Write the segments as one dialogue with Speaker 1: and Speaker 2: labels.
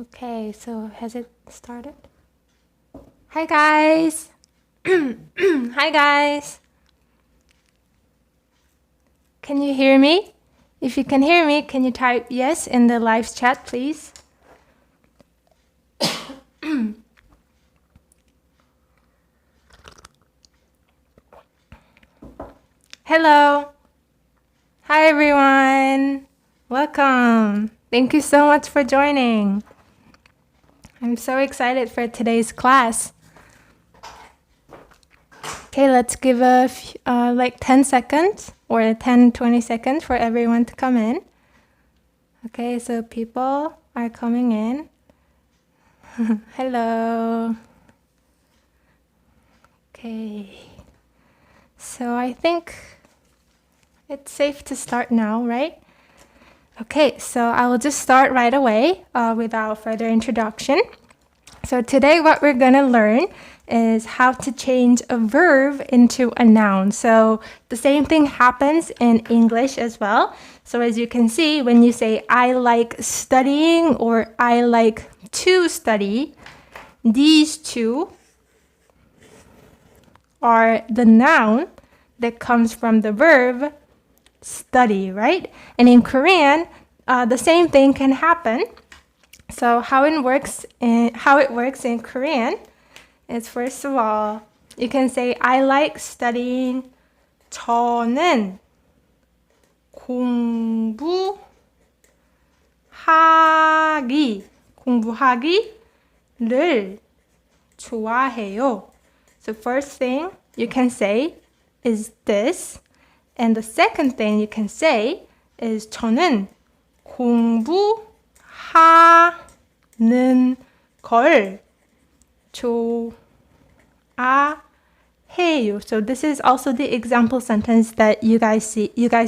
Speaker 1: Okay, so has it started? Hi guys! Hi guys! Can you hear me? If you can hear me, can you type yes in the live chat, please? Hello! Hi everyone! Welcome! Thank you so much for joining. I'm so excited for today's class. Okay, let's give like 10 seconds or 10-20 seconds for everyone to come in. Okay, so people are coming in. Hello. Okay. So I think it's safe to start now, right? Okay, so I will just start right away without further introduction. So today what we're going to learn is how to change a verb into a noun. So the same thing happens in English as well. So as you can see, when you say I like studying or I like to study, these two are the noun that comes from the verb study, right? And in Korean, the same thing can happen. So how it works in Korean is, first of all, you can say I like studying. 저는 공부하기를 좋아해요. So first thing you can say is this, and the second thing you can say is 저는 공부하는 걸 좋아해요. So this is also the example sentence that you guys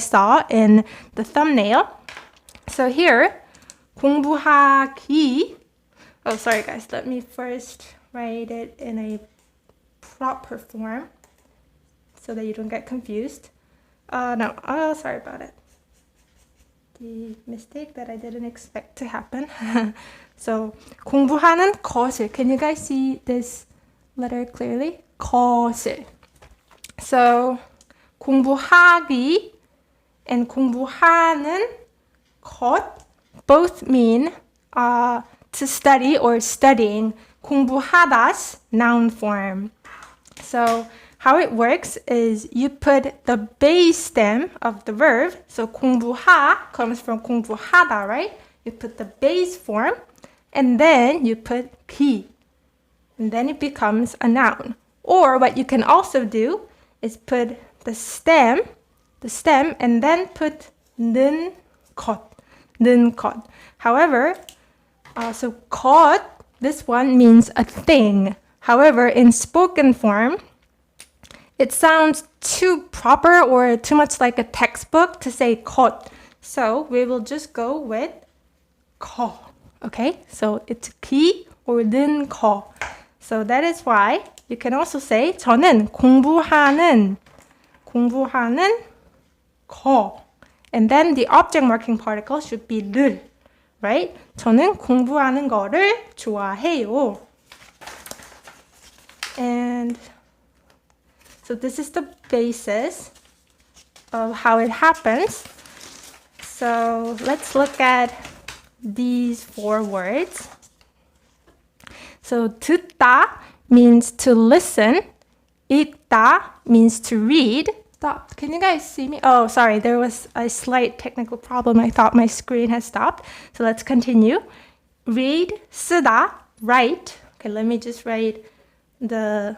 Speaker 1: saw in the thumbnail. So here, 공부하기. Oh, sorry guys. Let me first write it in a proper form so that you don't get confused. No. Oh, sorry about it. The mistake that I didn't expect to happen. So 공부하는 것을. Can you guys see this letter clearly? 것을. So 공부하기 and 공부하는 것 both mean to study or studying. 공부하다's noun form. So how it works is you put the base stem of the verb. So 공부하 comes from 공부하다, right? You put the base form and then you put 기. And then it becomes a noun. Or what you can also do is put the stem and then put 는 것. However, so 것, this one means a thing. However, in spoken form, it sounds too proper or too much like a textbook to say 것. So we will just go with 거. Okay, so it's 기 or 는 거. So that is why you can also say 저는 공부하는 거. And then the object marking particle should be 를, right? 저는 공부하는 거를 좋아해요. And so this is the basis of how it happens. So let's look at these 4 words. So 듣다 means to listen. 읽다 means to read. Stop. Can you guys see me? Oh, sorry. There was a slight technical problem. I thought my screen had stopped. So let's continue. Read, 쓰다, write. Okay, let me just write the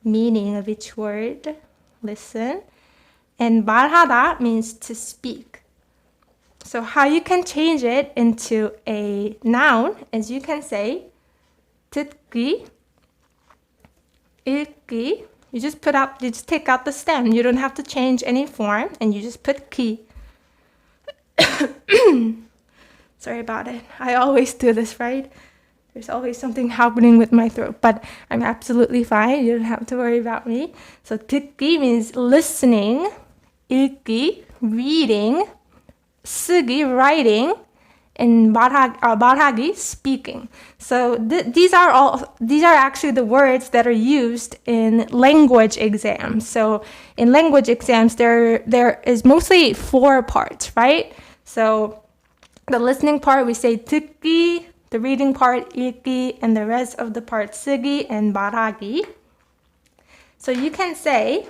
Speaker 1: meaning of each word. Listen. And 말하다 means to speak. So how you can change it into a noun is you can say 듣기, 읽기. You just take out the stem. You don't have to change any form, and you just put 기. Sorry about it. I always do this, right? There's always something happening with my throat, but I'm absolutely fine. You don't have to worry about me. So 듣기 means listening, 읽기, reading, 쓰기, writing, and 말하기, speaking. So these are actually the words that are used in language exams. So in language exams, there is mostly 4 parts, right? So the listening part, we say 듣기, the reading part, 읽기, and the rest of the part, 쓰기 and 말하기. So you can say,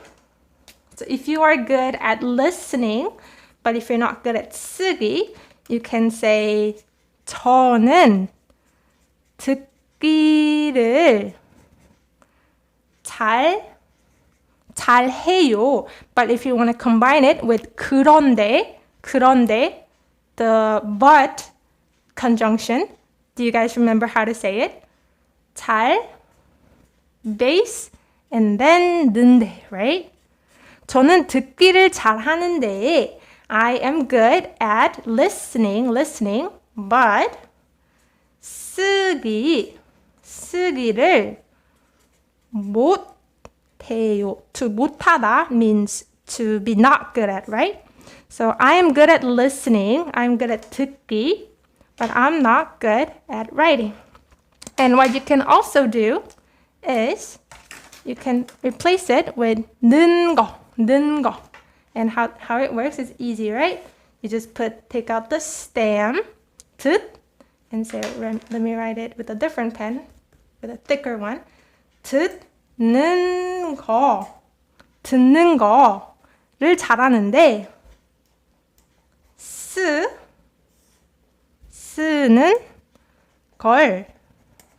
Speaker 1: so if you are good at listening, but if you're not good at 쓰기, you can say 저는 듣기를 잘해요. But if you want to combine it with 그런데, the but conjunction, do you guys remember how to say it? 잘, base, and then 는데, right? 저는 듣기를 잘하는데 I am good at listening, but 쓰기를 못해요. To 못하다 means to be not good at, right? So I am good at listening, I'm good at 듣기, but I'm not good at writing. And what you can also do is you can replace it with 는 거. And how it works is easy, right? You just take out the stem, 듣, and say, let me write it with a different pen, with a thicker one. 듣는 거를 잘하는데 쓰는 걸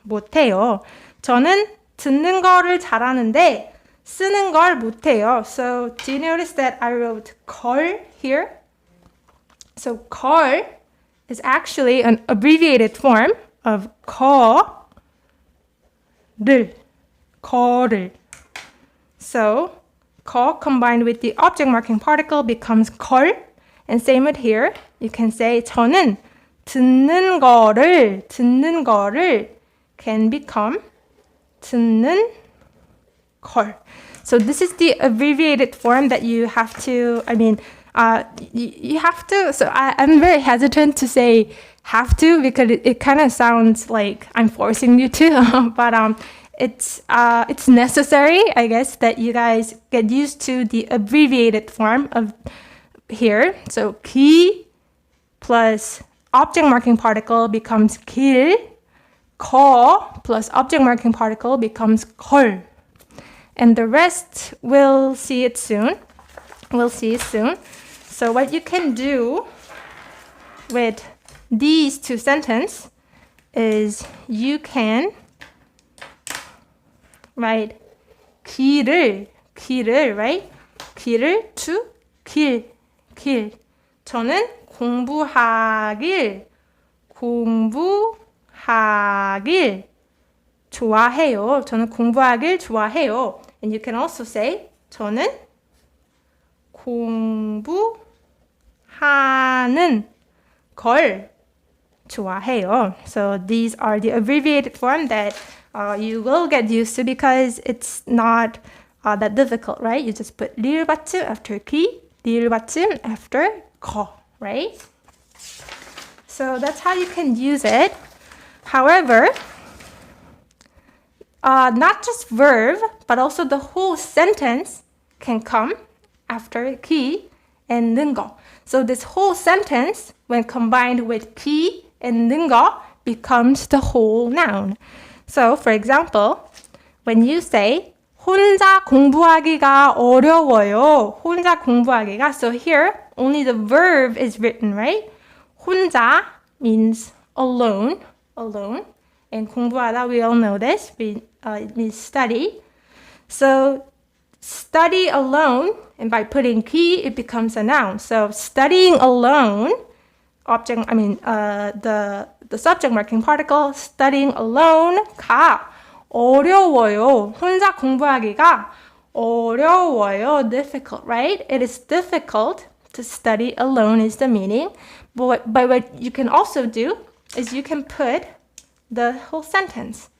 Speaker 1: 못해요. 저는 듣는 거를 잘하는데 쓰는 걸 못해요. So do you notice that I wrote 걸 here? So 걸 is actually an abbreviated form of 거를. So 거 combined with the object marking particle becomes 걸. And same with here. You can say 저는 듣는 거를 can become 듣는 걸. So this is the abbreviated form that you have to, you have to, so I'm very hesitant to say have to because it kind of sounds like I'm forcing you to, but it's necessary, I guess, that you guys get used to the abbreviated form of here. So 기 plus object marking particle becomes 길, 거 plus object marking particle becomes 걸. And the rest, we'll see it soon. So what you can do with these 2 sentences is you can write 길을, right? 길을 to 길. 저는 공부하길 좋아해요. 저는 공부하길 좋아해요. And you can also say 저는 공부하는 걸 좋아해요. So these are the abbreviated form that you will get used to because it's not that difficult, right? You just put 리을 받침 after 기, 리을 받침 after 거, right? So that's how you can use it. However, not just verb, but also the whole sentence can come after 기 and 능거. So this whole sentence, when combined with 기 and 능거, becomes the whole noun. So, for example, when you say 혼자 공부하기가 어려워요. 혼자 공부하기가. So here, only the verb is written, right? 혼자 means alone. And 공부하다, we all know this. It means study. So study alone, and by putting 기, it becomes a noun. So studying alone, the subject marking particle, studying alone, 가 어려워요. 혼자 공부하기가 어려워요. Difficult, right? It is difficult to study alone is the meaning. But what you can also do is you can put the whole sentence.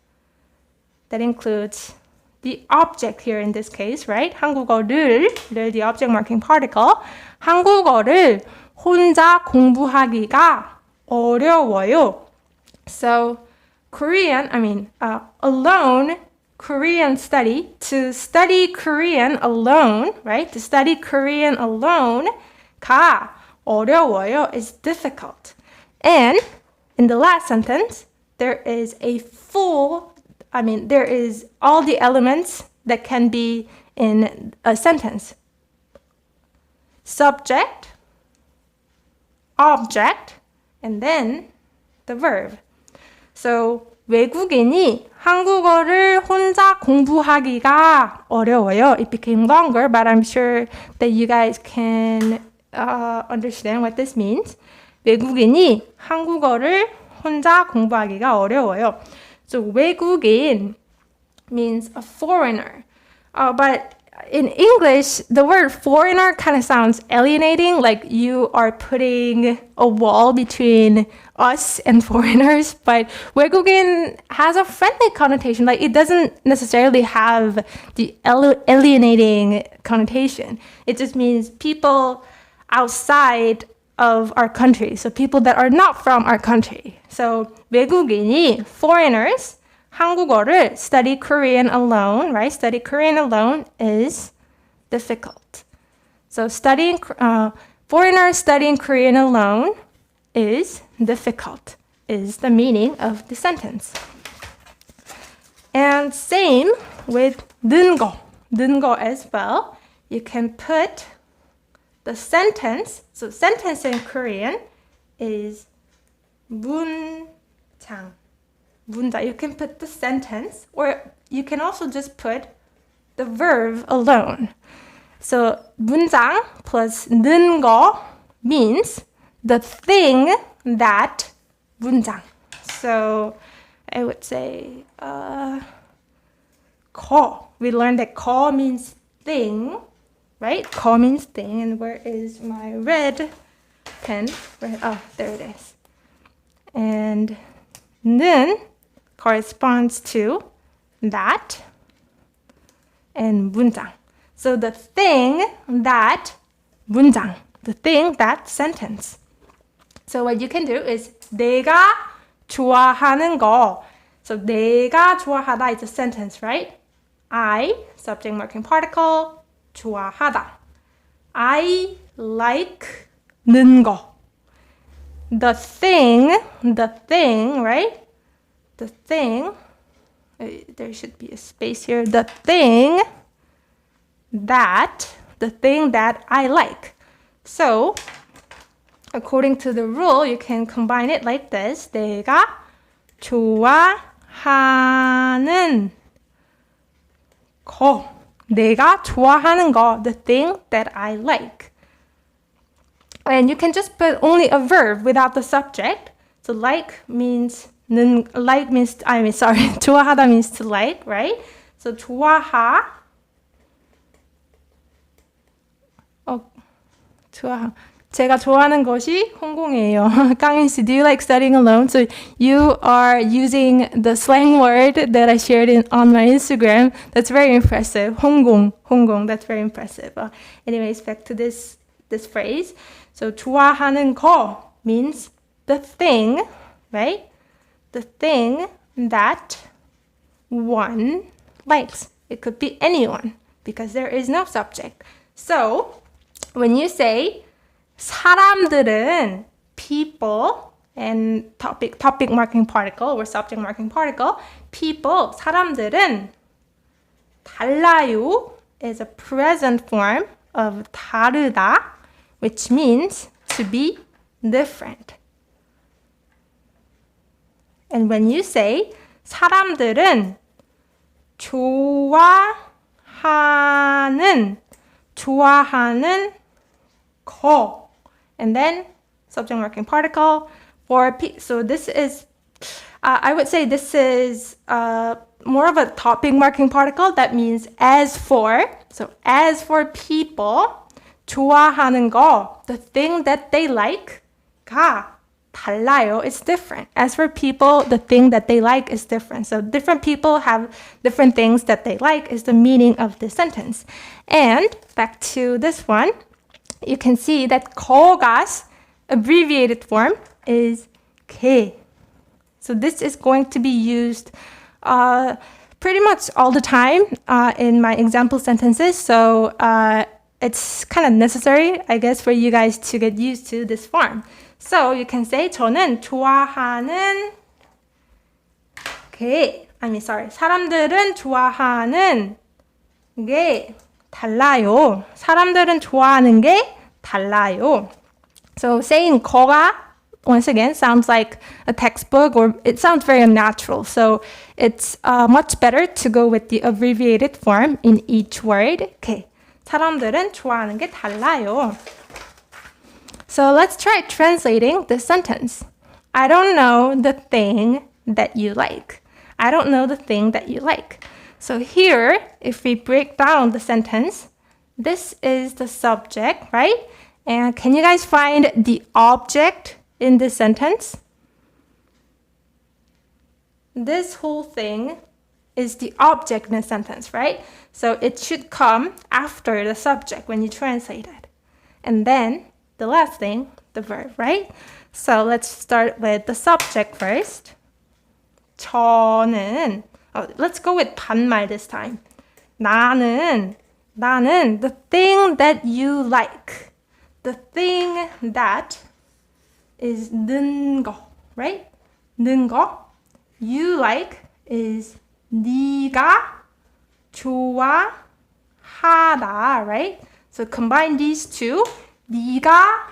Speaker 1: That includes the object here in this case, right? 한국어를, the object marking particle. 한국어를 혼자 공부하기가 어려워요. So alone, Korean study, to study Korean alone, right? To study Korean alone, 가 어려워요 is difficult. And in the last sentence, there is all the elements that can be in a sentence. Subject, object, and then the verb. So 외국인이 한국어를 혼자 공부하기가 어려워요. It became longer, but I'm sure that you guys can understand what this means. 외국인이 한국어를 혼자 공부하기가 어려워요. So 외국인 means a foreigner. But in English, the word foreigner kind of sounds alienating, like you are putting a wall between us and foreigners. But 외국인 has a friendly connotation. Like it doesn't necessarily have the alienating connotation. It just means people outside of our country. So people that are not from our country. So 외국인이, foreigners, 한국어를 study Korean alone, right? Study Korean alone is difficult. So foreigners studying Korean alone is difficult, is the meaning of the sentence. And same with 능거 as well. You can put the sentence, so sentence in Korean is 문장. You can put the sentence, or you can also just put the verb alone. So 문장 plus 능거 means the thing that 문장. So I would say 거. We learned that 거 means thing, right? 거 means thing. And where is my red pen? Oh, there it is. And 는 corresponds to that and 문장. So the thing that 문장, the thing that sentence. So what you can do is 내가 좋아하는 거. So 내가 좋아하다 is a sentence, right? I, subject marking particle, 좋아하다. I like 는 거. The thing, right? The thing, there should be a space here. The thing that I like. So, according to the rule, you can combine it like this. 내가 좋아하는 거. 내가 좋아하는 거. The thing that I like. And you can just put only a verb without the subject. So 좋아하다 means to like, right? So 좋아하. 제가 좋아하는 것이 홍콩이에요. 강인 씨, do you like studying alone? So you are using the slang word that I shared on my Instagram. That's very impressive. 홍콩, that's very impressive. Anyways, back to this phrase. So 좋아하는 거 means the thing, right? The thing that one likes. It could be anyone because there is no subject. So when you say 사람들은, people, and topic marking particle or subject marking particle, people, 사람들은, 달라요 is a present form of 다르다, which means to be different. And when you say 사람들은 좋아하는 거, and then subject marking particle for so this is I would say this is more of a topic marking particle. That means as for. So as for people, 좋아하는 거, the thing that they like, 가 달라요, it's different. As for people, the thing that they like is different. So different people have different things that they like is the meaning of this sentence. And back to this one, you can see that 거가's abbreviated form is 개. So this is going to be used pretty much all the time in my example sentences. So it's kind of necessary, I guess, for you guys to get used to this form. So you can say 저는 좋아하는 게 사람들은 좋아하는 게 달라요. 사람들은 좋아하는 게 달라요. So saying 거가 once again sounds like a textbook, or it sounds very unnatural. So it's much better to go with the abbreviated form in each word. Okay. 사람들은 좋아하는 게 달라요. So let's try translating this sentence. I don't know the thing that you like. I don't know the thing that you like. So here, if we break down the sentence, this is the subject, right? And can you guys find the object in this sentence? This whole thing is the object in a sentence, right? So it should come after the subject when you translate it. And then the last thing, the verb, right? So let's start with the subject first. 저는, let's go with 반말 this time. 나는, the thing that you like. The thing that is 는 거, right? 는 거. You like is 네가 좋아하다, right? So combine these two. 네가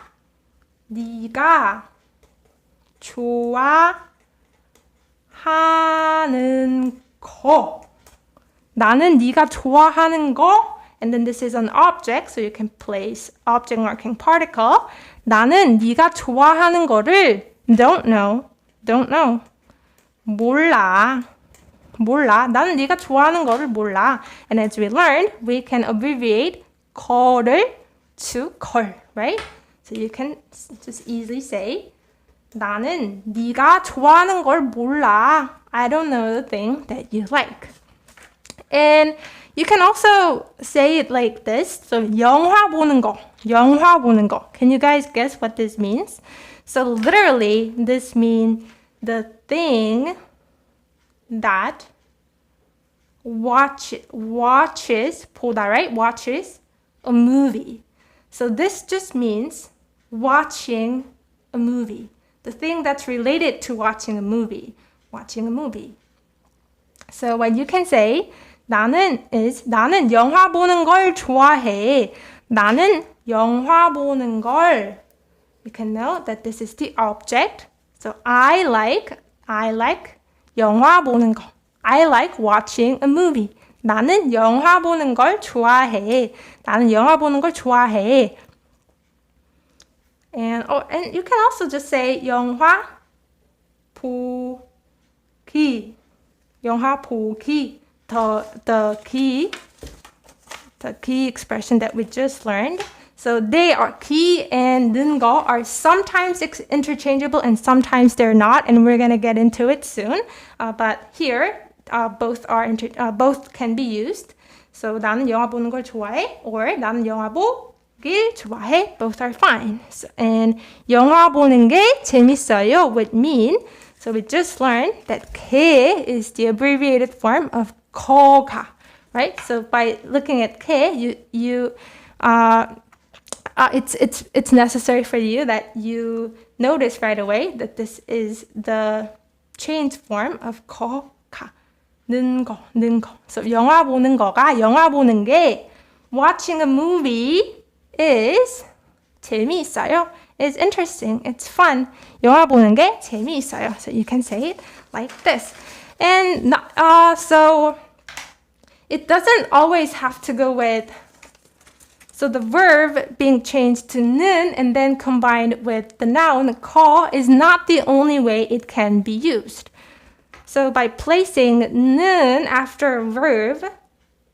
Speaker 1: 좋아하는 거. 나는 네가 좋아하는 거. And then this is an object, so you can place object marking particle. 나는 네가 좋아하는 거를 don't know. 몰라. 나는 네가 좋아하는 거를 몰라. And as we learned, we can abbreviate 거를 to 걸, right? So you can just easily say 나는 네가 좋아하는 걸 몰라. I don't know the thing that you like. And you can also say it like this. So 영화 보는 거. Can you guys guess what this means? So literally, this means the thing that watches, 보다, right? Watches a movie. So this just means watching a movie. The thing that's related to watching a movie. So what you can say, 나는 영화 보는 걸 좋아해. 나는 영화 보는 걸. You can know that this is the object. So I like 영화 보는 거. I like watching a movie. 나는 영화 보는 걸 좋아해. And you can also just say 영화 보기. The key expression that we just learned. So they are key and 는 거 are sometimes interchangeable and sometimes they're not, and we're gonna get into it soon. But here, both can be used. So 나는 영화 보는 걸 좋아해, or 나는 영화 보길 좋아해. Both are fine. So, and 영화 보는 게 재밌어요 would mean. So we just learned that 개 is the abbreviated form of 거가, right? So by looking at 개, it's necessary for you that you notice right away that this is the changed form of 거가, 는 거. So 영화 보는 게 watching a movie is 재미있어요. It's interesting. It's fun. 영화 보는 게 재미있어요. So you can say it like this. And so it doesn't always have to go with, so the verb being changed to 는 and then combined with the noun 거 is not the only way it can be used. So by placing 는 after a verb,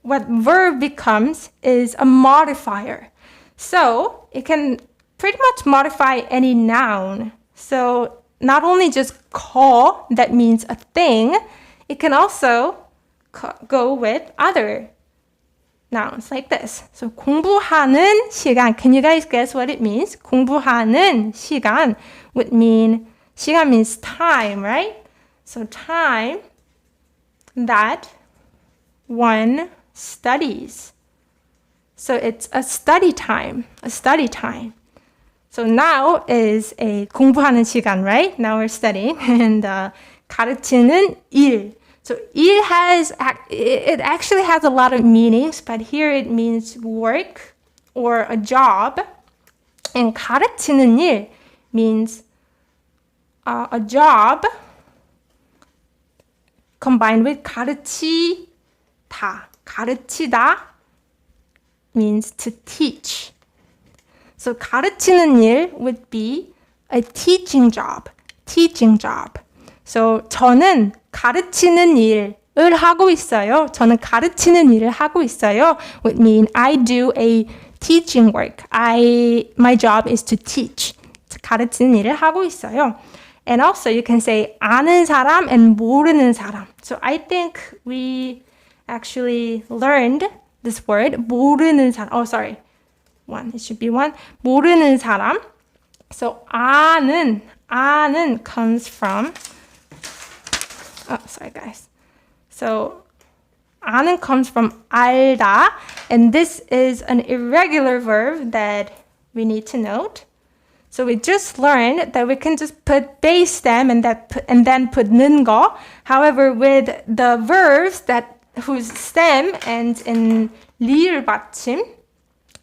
Speaker 1: what verb becomes is a modifier. So it can pretty much modify any noun. So not only just 거, that means a thing, it can also go with other nouns like this. So 공부하는 시간. Can you guys guess what it means? 공부하는 시간 would mean 시간 means time, right? So time that one studies. So it's a study time. So now is a 공부하는 시간, right? Now we're studying. And 가르치는 일. So 일 it actually has a lot of meanings, but here it means work or a job. And 가르치는 일 means a job combined with 가르치다. 가르치다 means to teach. So 가르치는 일 would be a teaching job. So 저는 가르치는 일을 하고 있어요. 저는 가르치는 일을 하고 있어요. Would mean I do a teaching work. My job is to teach. 가르치는 일을 하고 있어요. And also you can say 아는 사람 and 모르는 사람. So I think we actually learned this word 모르는 사람. Oh, sorry. One. It should be one. 모르는 사람. So 아는 comes from sorry guys. So 아는 comes from 알다, and this is an irregular verb that we need to note. So we just learned that we can just put base stem and then put 는 거. However, with the verbs whose stem ends in 리을 받침,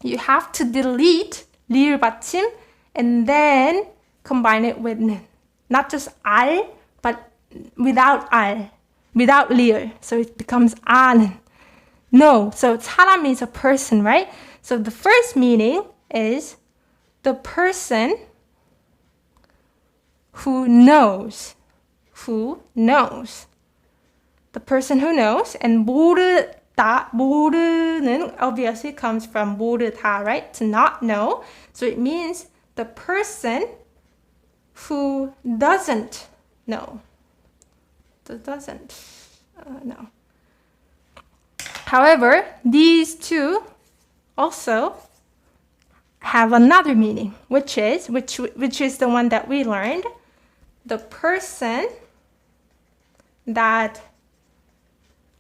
Speaker 1: you have to delete 리을 받침 and then combine it with 는. Not just 알, but without 알, without 리을. So it becomes 아는. No, so 사람 means a person, right? So the first meaning is the person who knows. The person who knows. And 모르는 obviously comes from 모르다, right? To not know. So it means the person who doesn't know. Know. However, these two also have another meaning, which is the one that we learned. The person that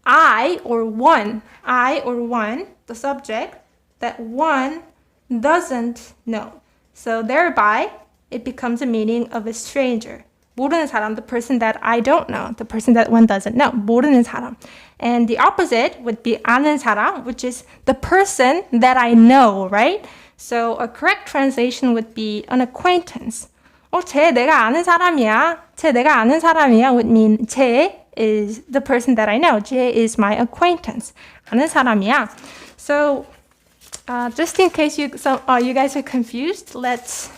Speaker 1: I or one, the subject, that one doesn't know. So thereby, it becomes a meaning of a stranger. 모르는 사람, the person that I don't know, the person that one doesn't know. 모르는 사람. And the opposite would be 아는 사람, which is the person that I know, right? So a correct translation would be an acquaintance. 쟤 내가 아는 사람이야 would mean 쟤 is the person that I know. 쟤 is my acquaintance. 아는 사람이야. So just in case you guys are confused, let's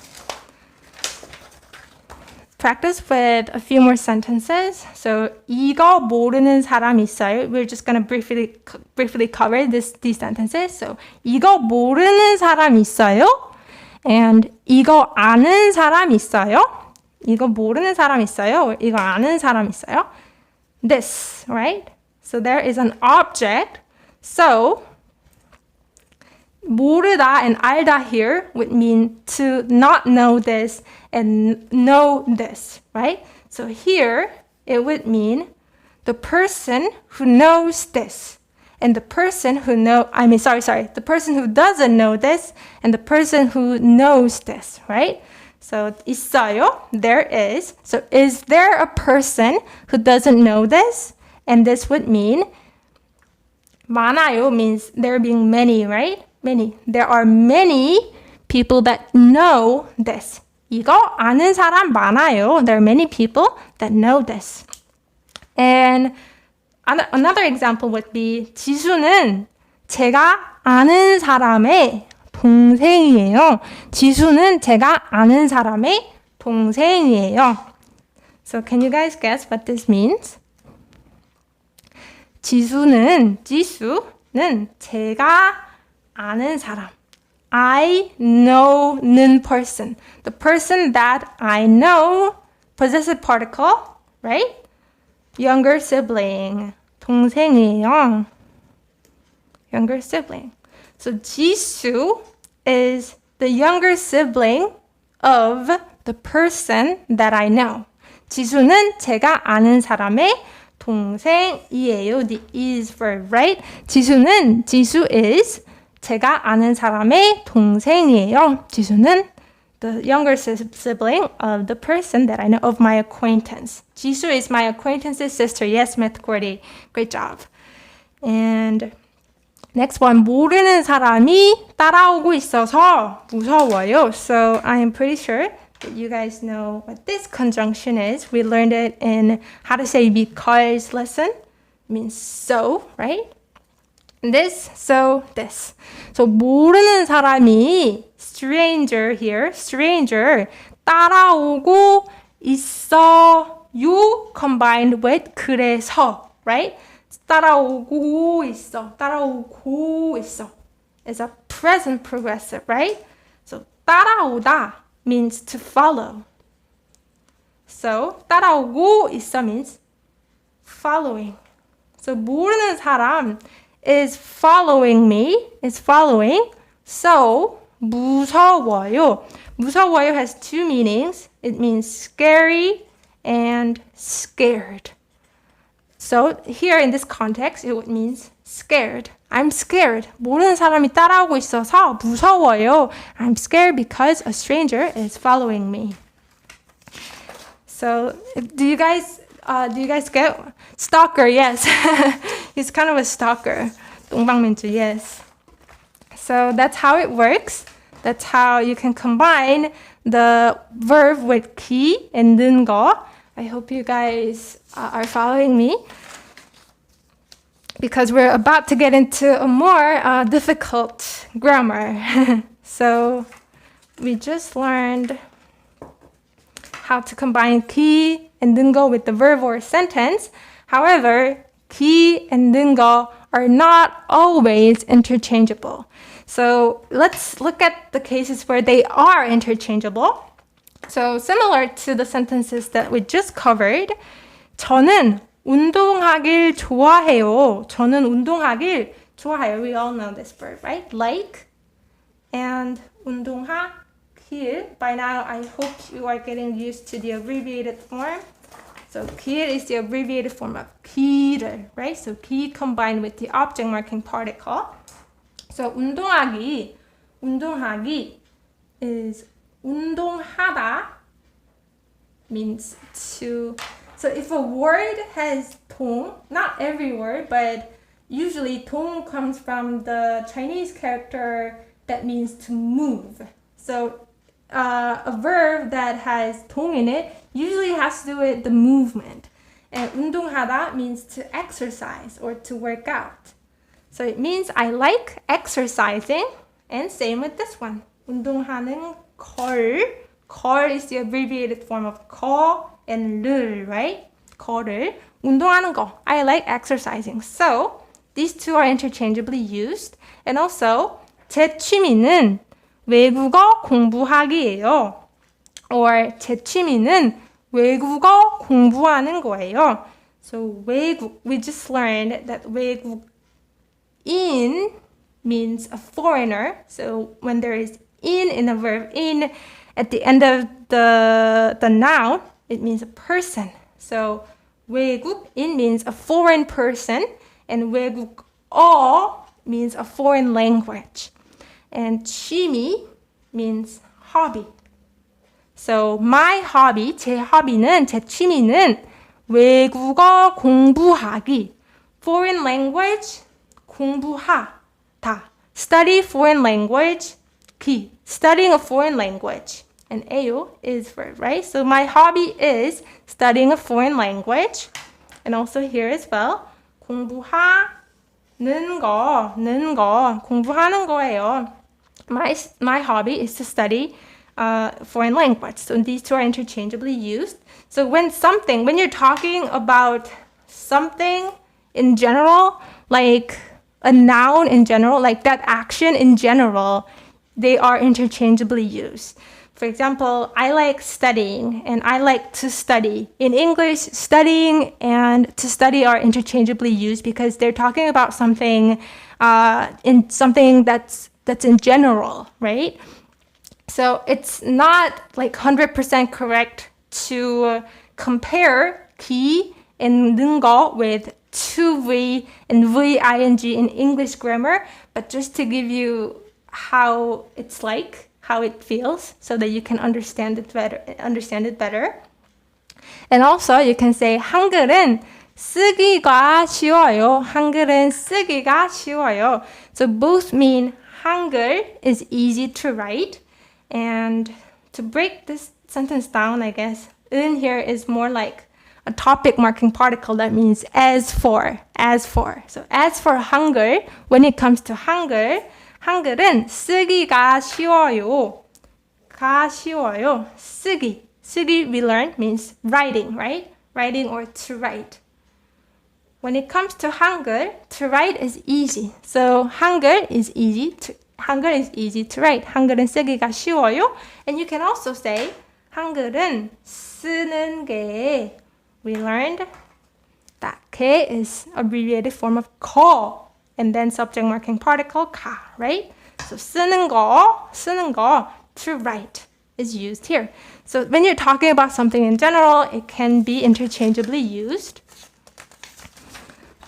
Speaker 1: practice with a few more sentences. So 이거 모르는 사람 있어요. We're just going to briefly cover these sentences. So 이거 모르는 사람 있어요. And 이거 아는 사람 있어요. 이거 모르는 사람 있어요. Or 이거 아는 사람 있어요. This, right? So there is an object. So 모르다 and 알다 here would mean to not know this and know this, right? So here it would mean the person who knows this and the person who the person who doesn't know this and the person who knows this, right? So 있어요, there is. So is there a person who doesn't know this? And this would mean 많아요 means there being many, right? Many. There are many people that know this. 이거 아는 사람 많아요. There are many people that know this. And another example would be 지수는 제가 아는 사람의 동생이에요. 지수는 제가 아는 사람의 동생이에요. So can you guys guess what this means? 지수는 제가 아는 사람. I know는 person. The person that I know, possessive particle, right? Younger sibling. 동생이에요. Younger sibling. So 지수 is the younger sibling of the person that I know. 지수는 제가 아는 사람의 동생이에요. The is verb, right? 지수 is 제가 아는 사람의 동생이에요. 지수는 the younger sibling of the person that I know, of my acquaintance. 지수 is my acquaintance's sister. Yes, Math Cordy. Great job. And next one, 모르는 사람이 따라오고 있어서 무서워요. So I am pretty sure that you guys know what this conjunction is. We learned it in how to say because lesson. It means so, right? This, so, this. So 모르는 사람이 stranger here, stranger 따라오고 있어요 combined with 그래서, right? 따라오고 있어. It's a present progressive, right? So 따라오다 means to follow. So 따라오고 있어 means following. So 모르는 사람 is following me, is following. So 무서워요. 무서워요 has two meanings. It means scary and scared. So here in this context, it means scared. I'm scared. 모르는 사람이 따라오고 있어서 무서워요. I'm scared because a stranger is following me. So do you guys get stalker? Yes. He's kind of a stalker. 동방민주, yes. So that's how it works. That's how you can combine the verb with 기 and 는거. I hope you guys are following me, because we're about to get into a more difficult grammar. So we just learned how to combine 기 and 능거 with the verb or sentence. However, 기 and 능거 are not always interchangeable. So let's look at the cases where they are interchangeable. So similar to the sentences that we just covered, 저는 운동하길 좋아해요. 저는 운동하길 좋아해요. We all know this verb, right? Like and 운동하길. By now, I hope you are getting used to the abbreviated form. So 길 is the abbreviated form of 길을, right? So 기 combined with the object marking particle. So 운동하기 is 운동하다 means to. So if a word has 동, not every word, but usually 동 comes from the Chinese character that means to move. So a verb that has 동 in it usually has to do with the movement. And 운동하다 means to exercise or to work out. So it means I like exercising, and same with this one. 운동하는 걸. 걸 is the abbreviated form of 거 and 를, right? 거를. 운동하는 거. I like exercising. So these two are interchangeably used. And also 제 취미는 외국어 공부하기예요. Or 제 취미는 외국어 공부하는 거예요. So 외국, we just learned that 외국인 means a foreigner. So when there is in a verb, in at the end of the noun, it means a person. So 외국인 means a foreign person, and 외국어 means a foreign language. And 취미 means hobby. So my hobby, 제 hobby는, 제 취미는 외국어 공부하기. Foreign language 공부하다. Study foreign language 기. Studying a foreign language. And 에요 is verb, right? So my hobby is studying a foreign language. And also here as well. 공부하는 거, 공부하는 거예요. My hobby is to study foreign language. So these two are interchangeably used. So when you're talking about something in general, like a noun in general, like that action in general, they are interchangeably used. For example, I like studying and I like to study. In English, studying and to study are interchangeably used because they're talking about something that's in general, right? So it's not like 100% correct to compare 기 and 는 거 with to V and VING in English grammar, but just to give you how it's like, how it feels, so that you can understand it better. And also you can say 한글은 쓰기가 쉬워요. 한글은 쓰기가 쉬워요. So both mean 한글 is easy to write. And to break this sentence down, I guess, in here is more like a topic marking particle that means as for. So as for 한글, when it comes to 한글, 한글은 쓰기가 쉬워요. 가 쉬워요. 쓰기 we learned means writing, right? Writing or to write. When it comes to 한글, to write is easy. So 한글 is easy to write. 한글은 쓰기가 쉬워요. And you can also say 한글은 쓰는 게. We learned that 게 is abbreviated form of 거 and then subject marking particle 가, right? So 쓰는 거 to write is used here. So when you're talking about something in general, it can be interchangeably used.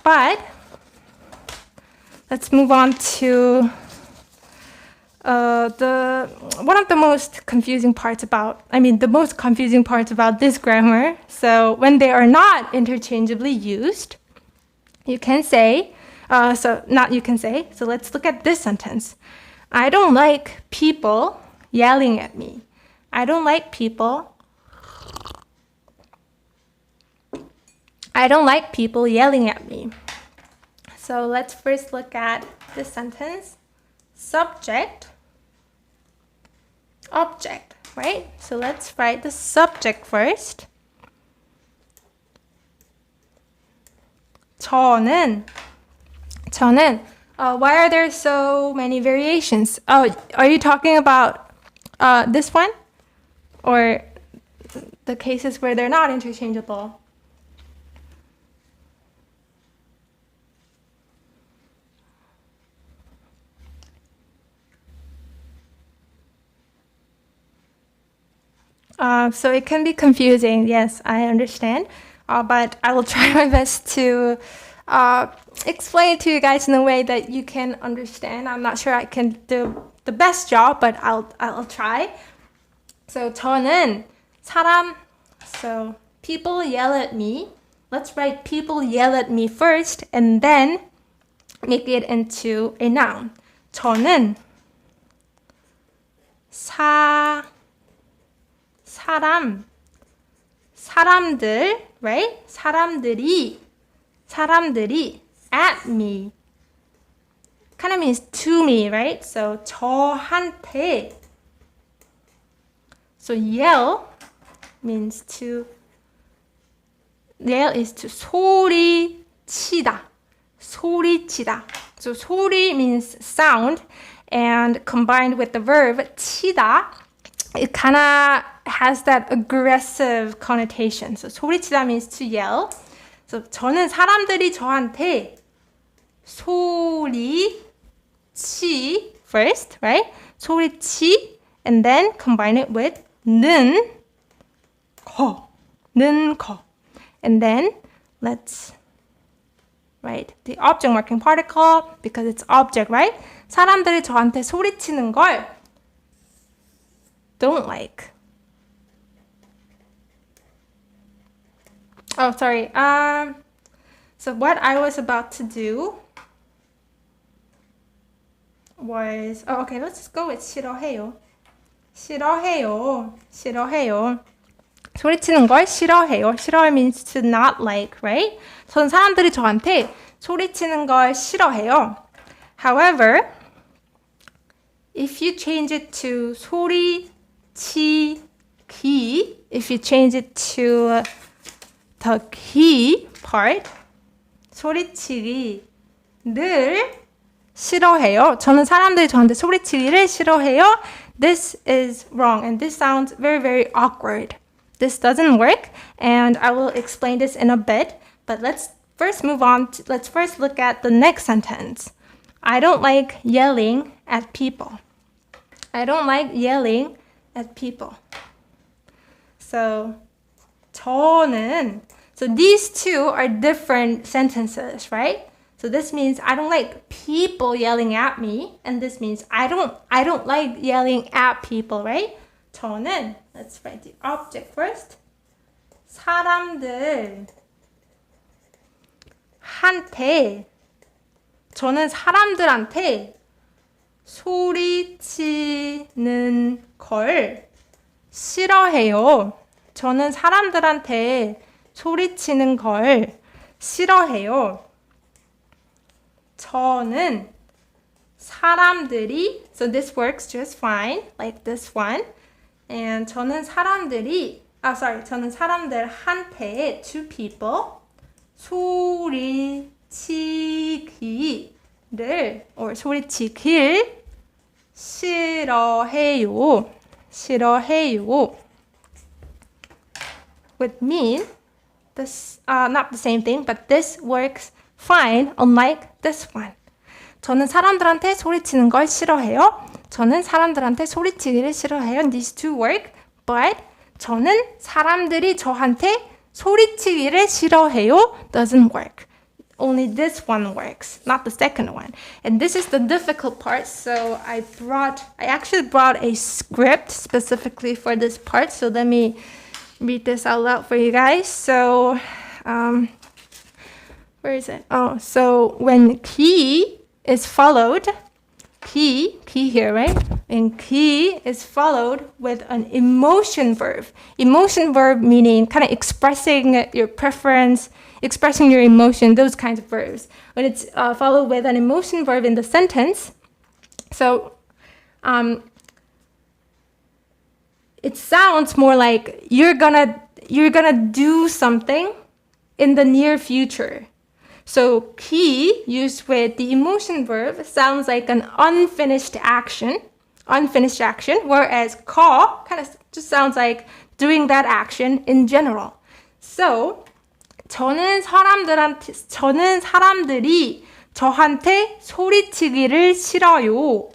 Speaker 1: But let's move on to the most confusing parts about this grammar. So when they are not interchangeably used, you can say, so let's look at this sentence. I don't like people yelling at me. I don't like people yelling at me. So let's first look at this sentence. Subject, object, right? So let's write the subject first. 저는. Why are there so many variations? Oh, are you talking about this one? Or the cases where they're not interchangeable? So it can be confusing, yes, I understand. But I will try my best to explain it to you guys in a way that you can understand. I'm not sure I can do the best job, but I'll try. So 저는 사람, so people yell at me. Let's write people yell at me first and then make it into a noun. 저는 사람들, right? 사람들이 at me. Kind of means to me, right? So 저한테. So yell is to 소리치다. So 소리 means sound, and combined with the verb 치다, it kind of has that aggressive connotation. So 소리치다 means to yell. So 저는 사람들이 저한테 소리치 first, right? 소리치, and then combine it with 는 거. And then let's write the object marking particle because it's object, right? 사람들이 저한테 소리치는 걸 don't like. Oh, sorry. So what I was about to do was, okay, let's just go with 싫어해요. 소리치는 걸 싫어해요. 싫어해 means to not like, right? 전 사람들이 저한테 소리치는 걸 싫어해요. However, if you change it to 소리치기, if you change it to the 기 part, 소리치기를 싫어해요. 저는 사람들이 저한테 소리치기를 싫어해요. This is wrong and this sounds very, very awkward. This doesn't work, and I will explain this in a bit, but let's first look at the next sentence. I don't like yelling at people. I don't like yelling at people. So 저는, so these two are different sentences, right? So this means I don't like people yelling at me, and this means I don't like yelling at people, right? 저는, let's write the object first. 저는 사람들한테 소리치는 걸 싫어해요. 저는 사람들한테 소리치는 걸 싫어해요. 저는 사람들이, so this works just fine, like this one. And 저는 저는 사람들한테, to people, 소리치길 싫어해요. Would mean this, not the same thing, but this works fine, unlike this one. 저는 사람들한테 소리치는 걸 싫어해요. 저는 사람들한테 소리치기를 싫어해요. These two work, but 저는 사람들이 저한테 소리치기를 싫어해요 doesn't work. Only this one works, not the second one. And this is the difficult part, so I actually brought a script specifically for this part, so let me read this out loud for you guys. So, where is it? Oh, so when key is followed, key here, right? And key is followed with an emotion verb. Emotion verb meaning kind of expressing your preference, expressing your emotion, those kinds of verbs. When it's followed with an emotion verb in the sentence, so it sounds more like you're gonna do something in the near future. So key used with the emotion verb sounds like an unfinished action, whereas call kind of just sounds like doing that action in general. So 저는 사람들이 저한테 소리치기를 싫어요.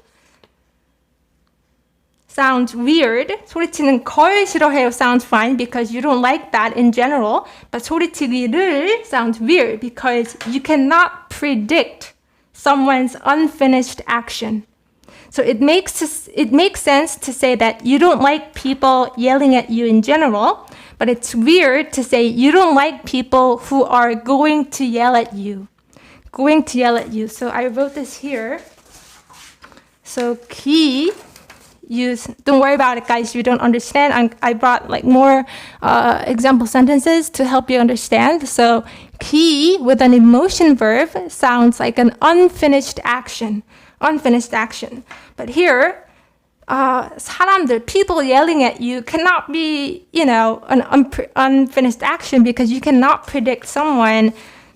Speaker 1: Sounds weird. 소리치는 걸 싫어해요 sounds fine because you don't like that in general. But 소리치기를 sounds weird because you cannot predict someone's unfinished action. So it makes sense to say that you don't like people yelling at you in general, but it's weird to say you don't like people who are going to yell at you. So I wrote this here. So key. Don't worry about it, guys. You don't understand. I brought like more example sentences to help you understand. So key with an emotion verb sounds like an unfinished action. But here, 사람들, people yelling at you cannot be, an unfinished action because you cannot predict someone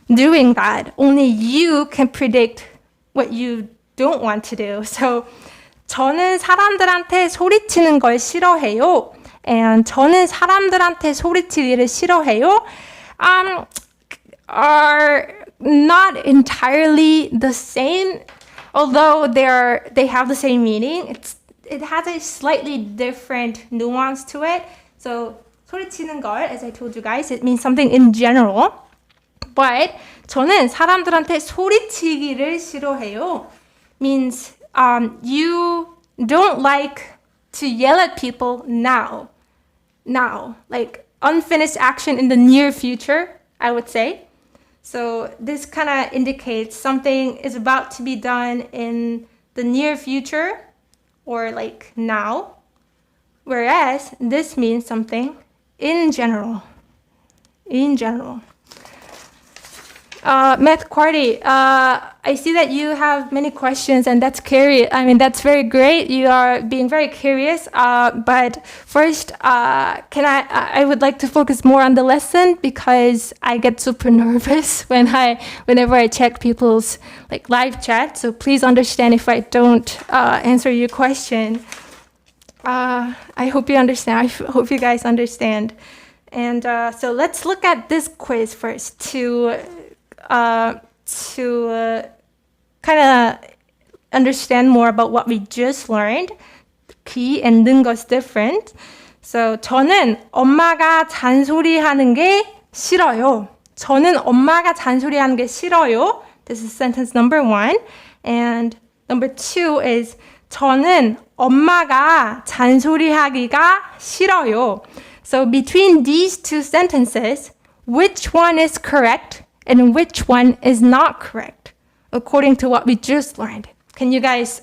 Speaker 1: doing that. Only you can predict what you don't want to do. So 저는 사람들한테 소리치는 걸 싫어해요. And 저는 사람들한테 소리치기를 싫어해요. Are not entirely the same, although they have the same meaning. It has a slightly different nuance to it. So 소리치는 걸, as I told you guys, it means something in general. But 저는 사람들한테 소리치기를 싫어해요 means you don't like to yell at people now, like unfinished action in the near future, I would say. So this kind of indicates something is about to be done in the near future or like now, whereas this means something in general. Math Quarty, I see that you have many questions and that's very great. You are being very curious. But first, I would like to focus more on the lesson because I get super nervous whenever I check people's like live chat. So please understand if I don't answer your question. I hope you understand. I hope you guys understand. And so let's look at this quiz first to kind of understand more about what we just learned. 귀 and 는 것's different. So 저는 엄마가 잔소리하는 게 싫어요. 저는 엄마가 잔소리하는 게 싫어요. This is sentence number 1. And number 2 is 저는 엄마가 잔소리하기가 싫어요. So between these two sentences, which one is correct and which one is not correct, according to what we just learned? Can you guys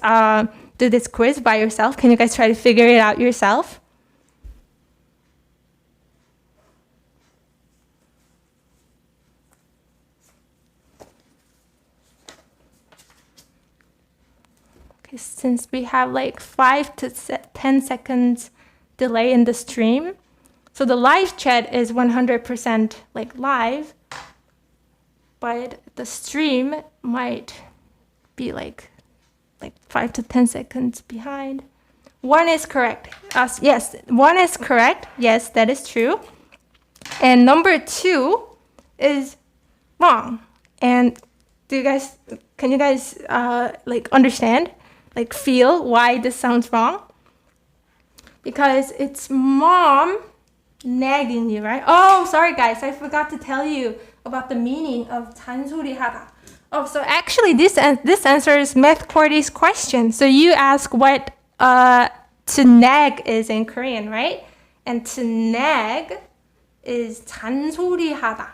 Speaker 1: do this quiz by yourself? Can you guys try to figure it out yourself? Okay, since we have like 5 to 10 seconds delay in the stream, so the live chat is 100% like live, but the stream might be like 5 to 10 seconds behind. One is correct. Yes, one is correct. Yes, that is true. And number 2 is wrong. And can you guys like understand, like feel why this sounds wrong? Because it's mom nagging you, right? Oh, sorry guys, I forgot to tell you about the meaning of 잔소리하다. Oh, so actually this answers Math Cordy's question. So you ask what to nag is in Korean, right? And to nag is 잔소리하다.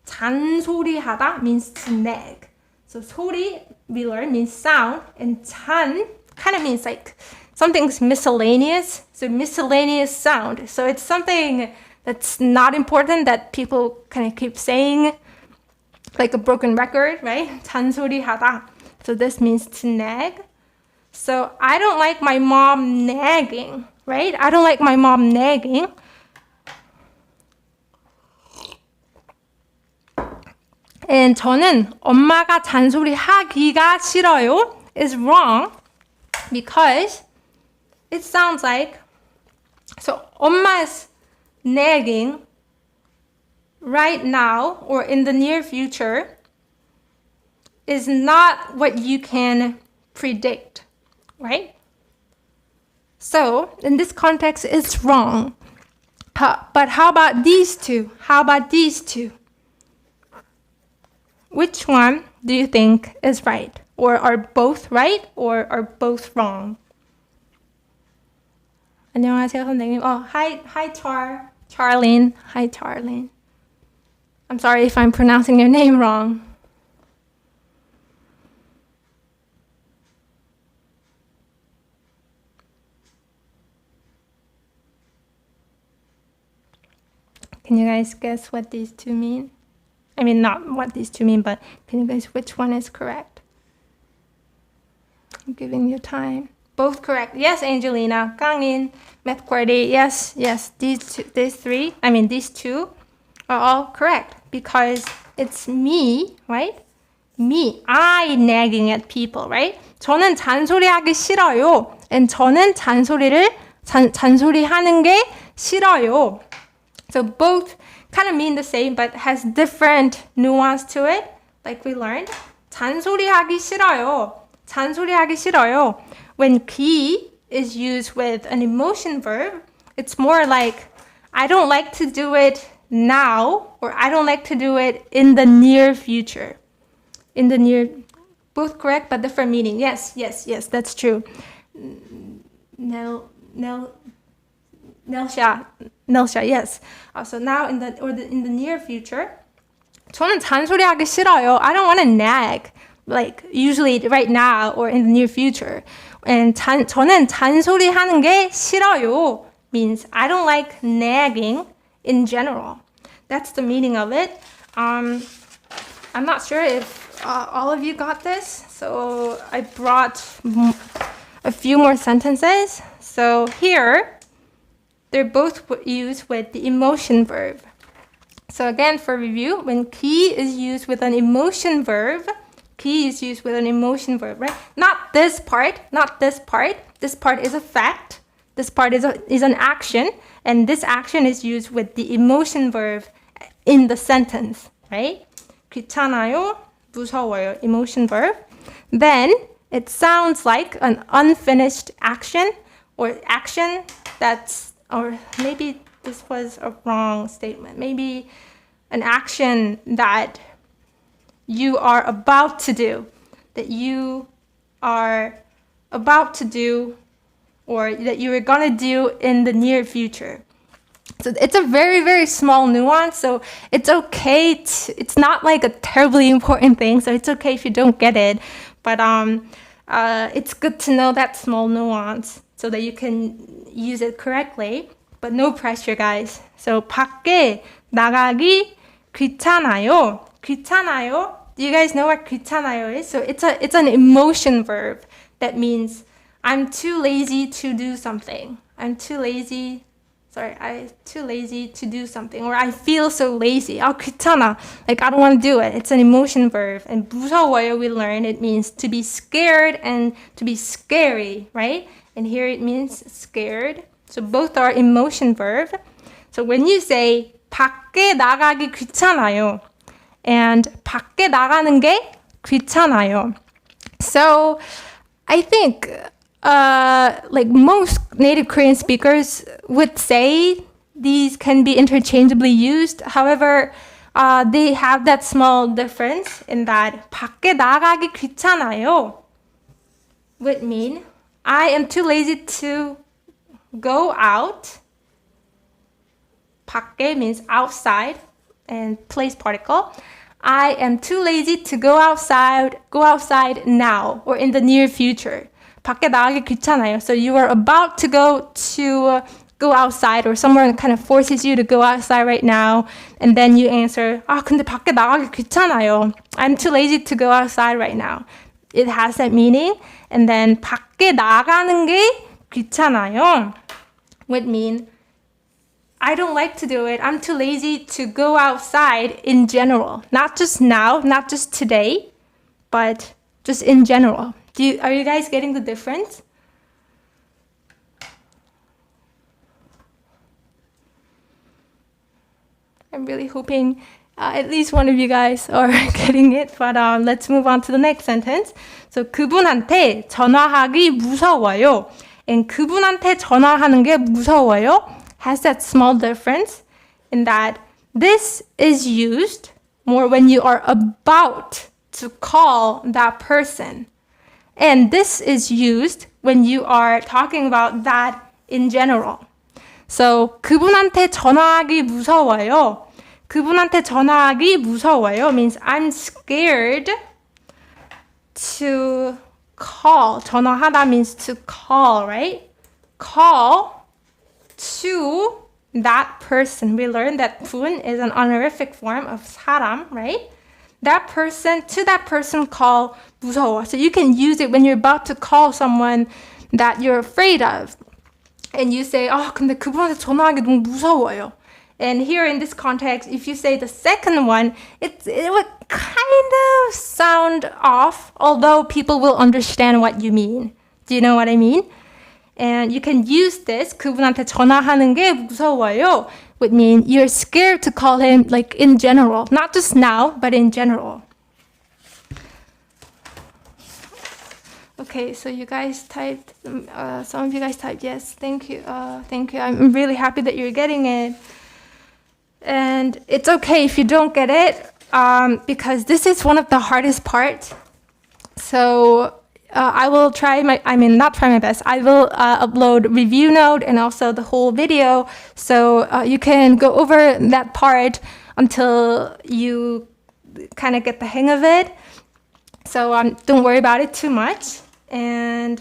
Speaker 1: 잔소리하다 means to nag. So 소리, we learn, means sound, and 잔 kind of means like something's miscellaneous. So miscellaneous sound. So it's something that's not important that people kind of keep saying, like a broken record, right? 잔소리하다. So this means to nag. So I don't like my mom nagging, right? I don't like my mom nagging. And 저는 엄마가 잔소리하기가 싫어요 is wrong because it sounds like, so 엄마's nagging right now or in the near future is not what you can predict, right? So in this context, it's wrong. But how about these two? How about these two? Which one do you think is right? Or are both right or are both wrong? 안녕하세요, 선생님. Oh, hi Charlene. Hi, Charlene. I'm sorry if I'm pronouncing your name wrong. Can you guys guess what these two mean? I mean, not what these two mean, but can you guess which one is correct? I'm giving you time. Both correct. Yes, Angelina, Kangin, Math Cordy. Yes. These two are all correct because it's me, right? Me, I nagging at people, right? 저는 잔소리하기 싫어요. And 저는 잔소리하는 게 싫어요. So both kind of mean the same, but has different nuance to it, like we learned. 잔소리하기 싫어요. 잔소리하기 싫어요. When 귀 is used with an emotion verb, it's more like, I don't like to do it now, or I don't like to do it in the near future. In the near, both correct, but different meaning. Yes, that's true. Nelsha, yes. So now in the near future, 저는 잔소리하기 싫어요. I don't want to nag, like usually right now or in the near future. And 저는 잔소리하는 게 싫어요 means I don't like nagging in general. That's the meaning of it. I'm not sure if all of you got this, so I brought a few more sentences. So here, they're both used with the emotion verb. So again, for review, when 귀 is used with an emotion verb, 귀 is used with an emotion verb, right? Not this part. This part is a fact. This part is an action, and this action is used with the emotion verb in the sentence, right? 귀찮아요, 무서워요, emotion verb. Then it sounds like an unfinished action or action that's, or maybe this was a wrong statement. Maybe an action that you are about to do, that you are about to do, or that you are gonna do in the near future. So it's a very, very small nuance, so it's okay. It's not like a terribly important thing, so it's okay if you don't get it. But it's good to know that small nuance so that you can use it correctly. But no pressure, guys. So 밖에 나가기 귀찮아요. 귀찮아요. Do you guys know what 귀찮아요 is? So it's an emotion verb that means I'm too lazy to do something. I'm too lazy to do something, or I feel so lazy. 귀찮아. Like I don't want to do it. It's an emotion verb. And 무서워요, we learned it means to be scared and to be scary, right? And here it means scared. So both are emotion verb. So when you say 밖에 나가기 귀찮아요, and 밖에 나가는 게 귀찮아요. So I think like most native Korean speakers would say these can be interchangeably used. However, they have that small difference in that 밖에 나가기 귀찮아요 would mean I am too lazy to go out. 밖에 means outside and place particle. I am too lazy to go outside now or in the near future. 밖에 나가기 귀찮아요. So you are about to go outside, or someone kind of forces you to go outside right now, and then you answer, 근데 밖에 나가기 귀찮아요. I'm too lazy to go outside right now. It has that meaning. And then 밖에 나가는 게 귀찮아요 would mean I don't like to do it. I'm too lazy to go outside in general. Not just now, not just today, but just in general. Are you guys getting the difference? I'm really hoping at least one of you guys are getting it, but let's move on to the next sentence. So 그분한테 전화하기 무서워요. And 그분한테 전화하는 게 무서워요 has that small difference in that this is used more when you are about to call that person. And this is used when you are talking about that in general. So 그분한테 전화하기 무서워요. 그분한테 전화하기 무서워요 means I'm scared to call. 전화하다 means to call, right? Call to that person. We learned that 분 is an honorific form of 사람, right? That person, to that person call 무서워. So you can use it when you're about to call someone that you're afraid of. And you say, 근데 그분한테 전화하기 너무 무서워요. And here in this context, if you say the second one, it would kind of sound off, although people will understand what you mean. Do you know what I mean? And you can use this, 그분한테 전화하는 게 무서워요, would mean you're scared to call him, like in general, not just now, but in general. Okay, so you guys typed, some of you guys typed yes, thank you. I'm really happy that you're getting it. And it's okay if you don't get it, because this is one of the hardest parts. So I will not try my best. I will upload review note and also the whole video, so you can go over that part until you kind of get the hang of it. So don't worry about it too much. And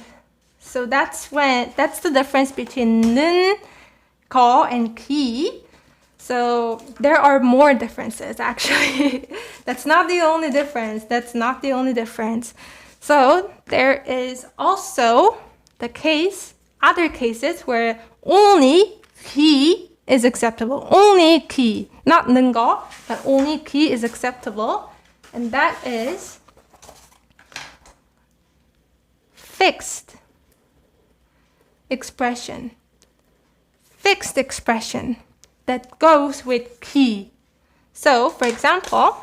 Speaker 1: so that's the difference between 는, 거, and 귀. So there are more differences, actually. That's not the only difference. So there is also other cases where only 귀 is acceptable. Only 귀, not 는거, but only 귀 is acceptable. And that is fixed expression. Fixed expression that goes with 귀. So, for example,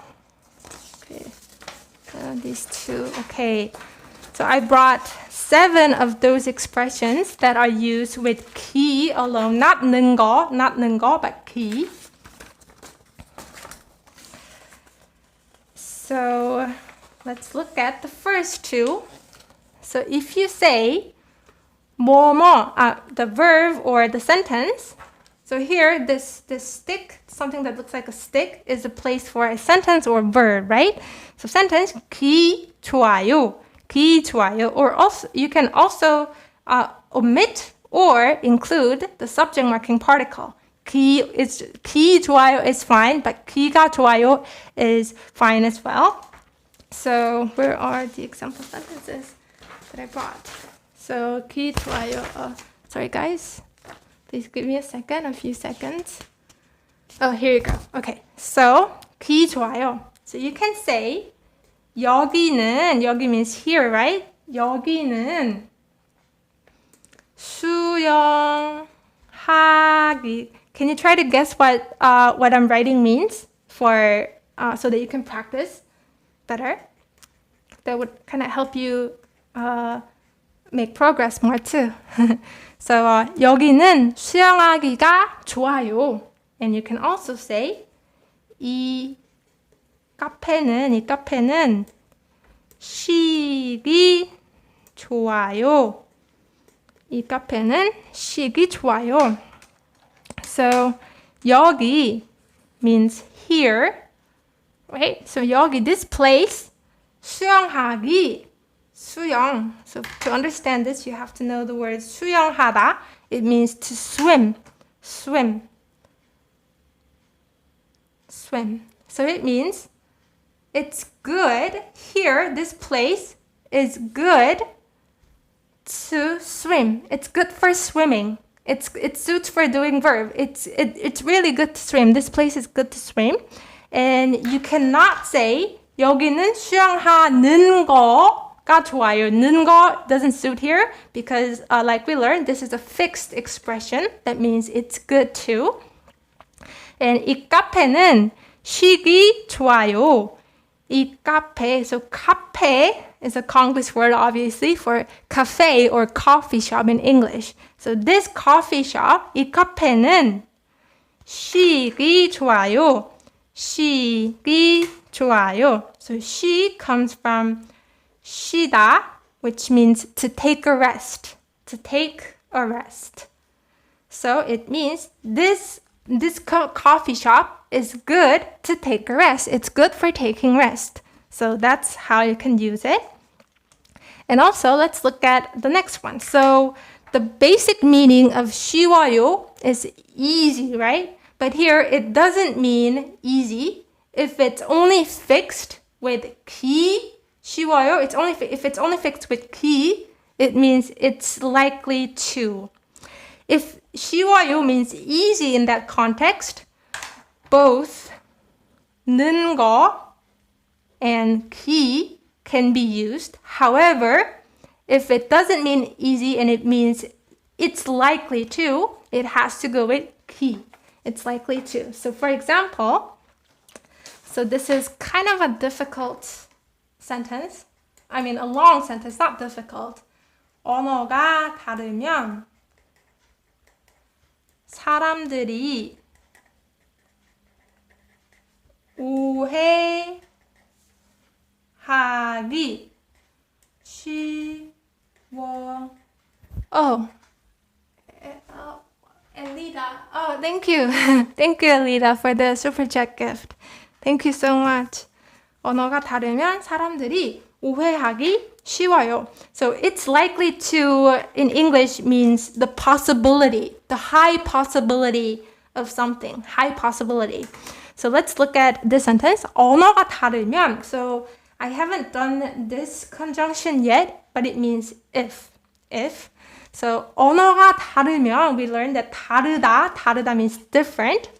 Speaker 1: these two, okay. So I brought 7 of those expressions that are used with 기 alone, not 능거, but 기. So let's look at the first 2. So if you say 뭐뭐, the verb or the sentence, so here this stick, something that looks like a stick, is a place for a sentence or verb, right? So sentence, 기 좋아요. 기 좋아요. Or also, you can also omit or include the subject marking particle. 기 좋아요 is fine, but 기가 좋아요 is fine as well. So where are the example sentences that I brought? So 기 좋아요. Sorry guys, please give me a few seconds. Oh, here you go. Okay, so 기 좋아요. So you can say 여기는, 여기 means here, right? 여기는 수영하기. Can you try to guess what I'm writing means for so that you can practice better? That would kind of help you make progress more too. So 여기는 수영하기가 좋아요. And you can also say 이 카페는 쉬기 좋아요. 이 카페는 쉬기 좋아요. So 여기 means here, right? So 여기, this place, 수영하기, 수영. So to understand this, you have to know the word 수영하다. It means to swim. So it means it's good here, this place is good to swim. It's good for swimming. It suits for doing verb. It's really good to swim. This place is good to swim. And you cannot say 여기는 수영하는 거가 좋아요. 는 거 doesn't suit here because like we learned, this is a fixed expression. That means it's good to. And 이 카페는 쉬기 좋아요. 이 카페, so 카페 is a Konglish word obviously for cafe or coffee shop in English. So this coffee shop, 이 카페는 쉬기 좋아요. 쉬기 좋아요. So she comes from 쉬다, which means to take a rest. To take a rest. So it means this coffee shop is good to take a rest. It's good for taking rest. So that's how you can use it. And also, let's look at the next one. So the basic meaning of 쉬워요 is easy, right? But here, it doesn't mean easy. If it's only fixed with 기, 쉬워요, if it's only fixed with 기, it means it's likely to. If 쉬워요 means easy in that context, both 는 거 and 기 can be used. However, if it doesn't mean easy and it means it's likely to, it has to go with 기. It's likely to. So for example, so this is kind of a difficult sentence. I mean, a long sentence, not difficult. 언어가 다르면 사람들이 오해하기 쉬워. Oh, Elida. Oh, thank you. Thank you, Elida, for the super chat gift. Thank you so much. 언어가 다르면 사람들이 오해하기 쉬워요. So it's likely to, in English, means the possibility, the high possibility of something, high possibility. So let's look at this sentence. 언어가 다르면, so I haven't done this conjunction yet, but it means if. So 언어가 다르면, we learned that 다르다 means different,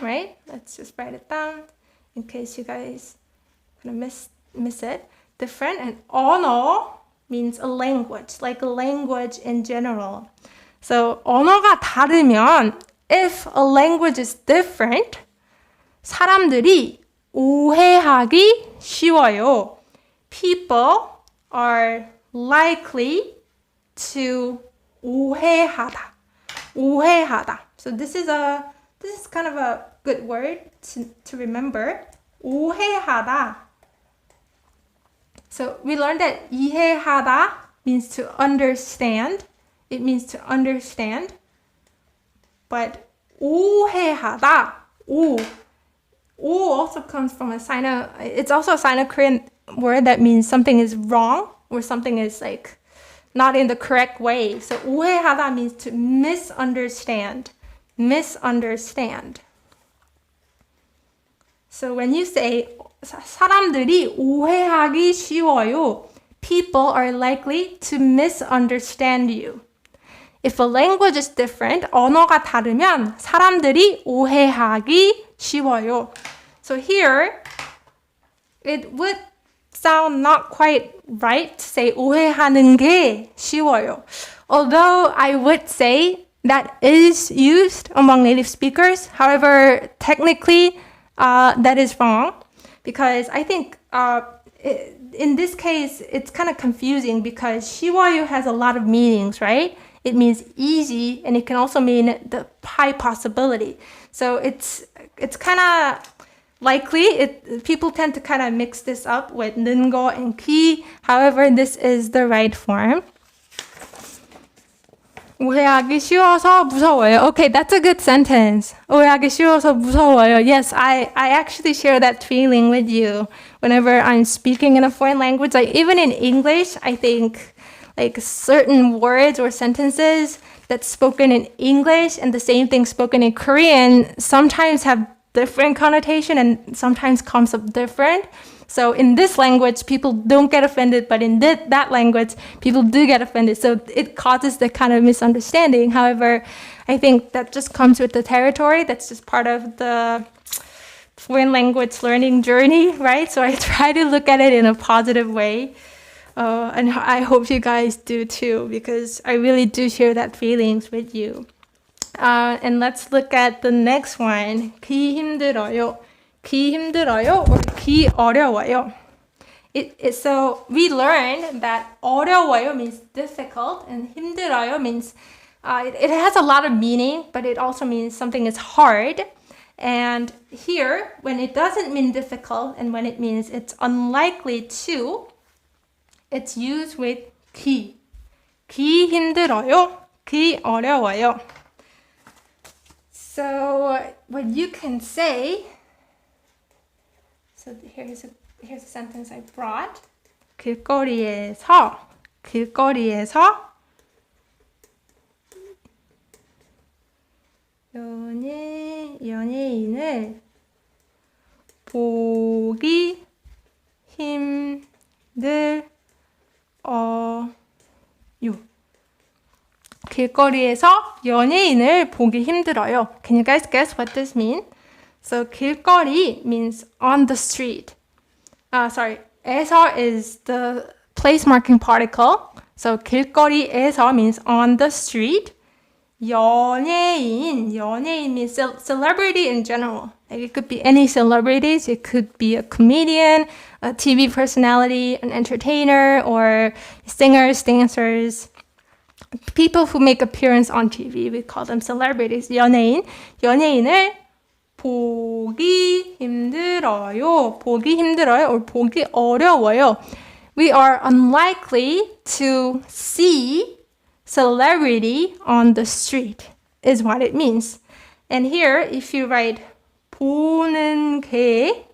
Speaker 1: right? Let's just write it down in case you guys kind of miss it. Different, and 언어 means a language, like a language in general. So 언어가 다르면, if a language is different, 사람들이 오해하기 쉬워요. People are likely to 오해하다. 오해하다. So this is kind of a good word to remember. 오해하다. So we learned that 이해하다 means to understand. It means to understand. But 오해하다. 오 also comes from it's also a Sino-Korean word that means something is wrong or something is like not in the correct way. So 오해하다 means to misunderstand. Misunderstand. So when you say 사람들이 오해하기 쉬워요, people are likely to misunderstand you. If a language is different, 언어가 다르면 사람들이 오해하기 쉬워요. So here, it would sound not quite right to say 오해하는 게 쉬워요. Although I would say that is used among native speakers. However, technically, that is wrong because I think in this case, it's kind of confusing because 쉬워요 has a lot of meanings, right? It means easy, and it can also mean the high possibility. So it's kind of likely, people tend to kind of mix this up with 는거 and 기. However, this is the right form. 오해하기 쉬워서 무서워요. Okay, that's a good sentence. 오해하기 쉬워서 무서워요. Yes, I actually share that feeling with you whenever I'm speaking in a foreign language. Like even in English, I think like certain words or sentences that's spoken in English and the same thing spoken in Korean sometimes have different connotation and sometimes comes up different. So in this language, people don't get offended, but in that language, people do get offended. So it causes the kind of misunderstanding. However, I think that just comes with the territory. That's just part of the foreign language learning journey, right? So I try to look at it in a positive way. And I hope you guys do too, because I really do share that feelings with you. And let's look at the next one. 귀 힘들어요. 귀 힘들어요 or 귀 어려워요. So we learned that 어려워요 means difficult and 힘들어요 means it has a lot of meaning, but it also means something is hard. And here, when it doesn't mean difficult and when it means it's unlikely to, it's used with 귀. 귀 힘들어요. 귀 어려워요. So what you can say, so here's a sentence I brought. 길거리에서 연예인을 보기 힘들어요. 길거리에서 연예인을 보기 힘들어요. Can you guys guess what this means? So 길거리 means on the street. 에서 is the place marking particle. So 길거리에서 means on the street. 연예인 means celebrity in general. Like it could be any celebrities. It could be a comedian, a TV personality, an entertainer, or singers, dancers. People who make appearance on TV, we call them celebrities. 연예인을 보기 힘들어요. or 보기 어려워요. We are unlikely to see celebrity on the street is what it means. And here, if you write 보는 게,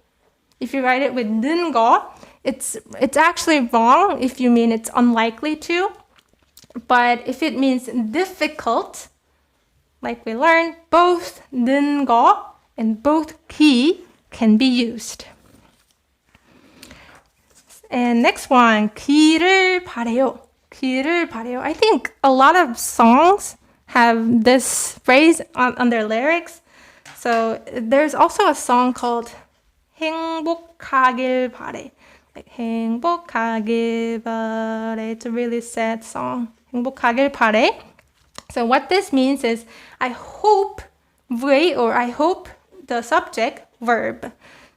Speaker 1: if you write it with 는거, it's actually wrong if you mean it's unlikely to. But if it means difficult, like we learned, both 는거 and both 기 can be used. And next one, 기를 바래요. 기를 바래요. I think a lot of songs have this phrase on their lyrics. So there's also a song called 행복하길 바래. Like 행복하길 바래. It's a really sad song. 행복하길 바래. So what this means is I hope the subject verb.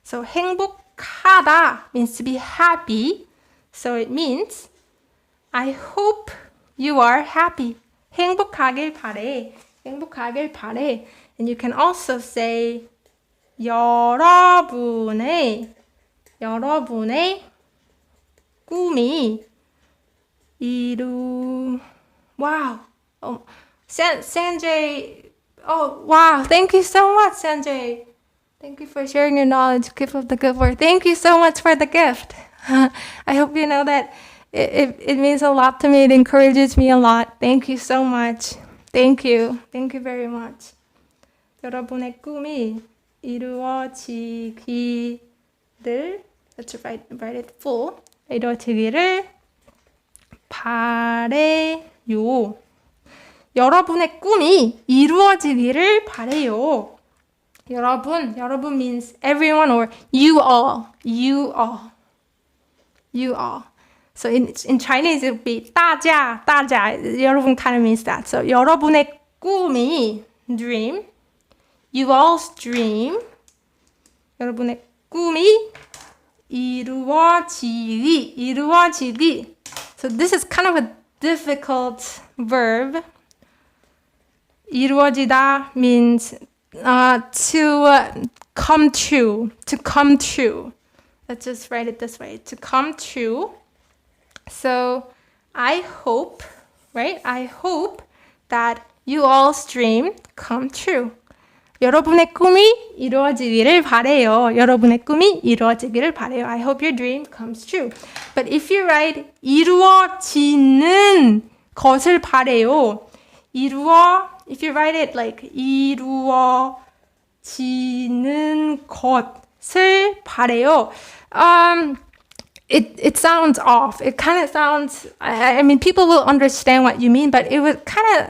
Speaker 1: So 행복하다 means to be happy. So it means I hope you are happy. 행복하길 바래. 행복하길 바래. And you can also say 여러분의 꿈이 wow. Oh, Sanjay. Oh, wow. Thank you so much, Sanjay. Thank you for sharing your knowledge. Keep up the good work. Thank you so much for the gift. I hope you know that it means a lot to me. It encourages me a lot. Thank you so much. Thank you. Thank you very much. 여러분의 꿈이 이루어지기를, let's write it full. 이루어지기를 바래요. 여러분의 꿈이 이루어지기를 바래요. 여러분 means everyone or you all. So in Chinese it would be 大家. 여러분 kind of means that. So 여러분의 꿈이 dream. You all's dream. 여러분의 꿈이 이루어지기. So this is kind of a difficult verb. 이루어지다 means to come true. Let's just write it this way. To come true. So I hope, right? I hope that you all's dream come true. 여러분의 꿈이 이루어지기를 바래요. 여러분의 꿈이 이루어지기를 바래요. I hope your dream comes true. But if you write 이루어지는 것을 바래요. If you write it like 이루어지는 것을 바래요. It sounds off. It kind of sounds, I mean, people will understand what you mean, but it would kind of,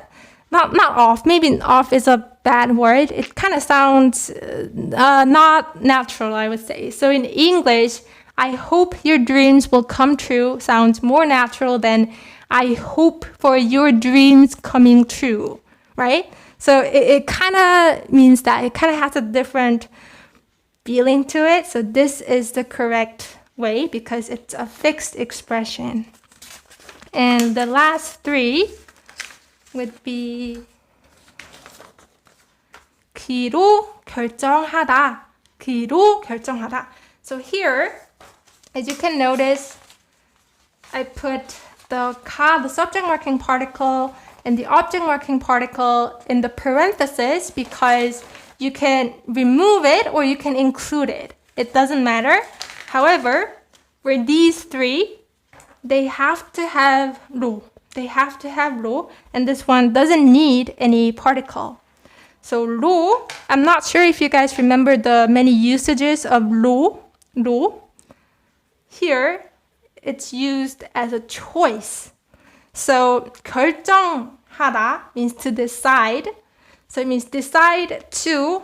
Speaker 1: not off, maybe off is a bad word. It kind of sounds not natural, I would say. So in English, I hope your dreams will come true sounds more natural than I hope for your dreams coming true, right? So it kind of means that. It kind of has a different feeling to it. So this is the correct way because it's a fixed expression. And the last three would be 기로 결정하다. So here, as you can notice, I put the subject marking particle and the object marking particle in the parenthesis because you can remove it or you can include it. It doesn't matter. However, for these three, they have to have 로. And this one doesn't need any particle. So 로, I'm not sure if you guys remember the many usages of 로. Here, it's used as a choice. So 결정하다 means to decide. So it means decide to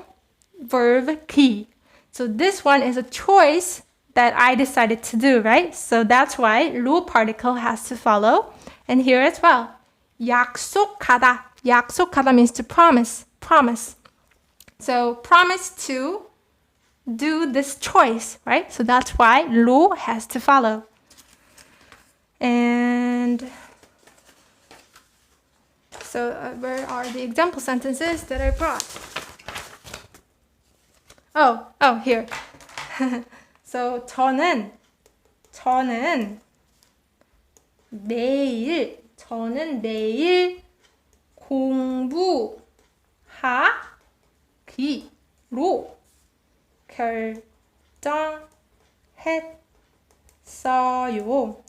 Speaker 1: verb key. So this one is a choice that I decided to do, right? So that's why 로 particle has to follow. And here as well. 약속하다 means to promise. So promise to do this choice, right? So that's why 로 has to follow. And so where are the example sentences that I brought? Oh, here. So 저는 내일 공부하기로 결정했어요.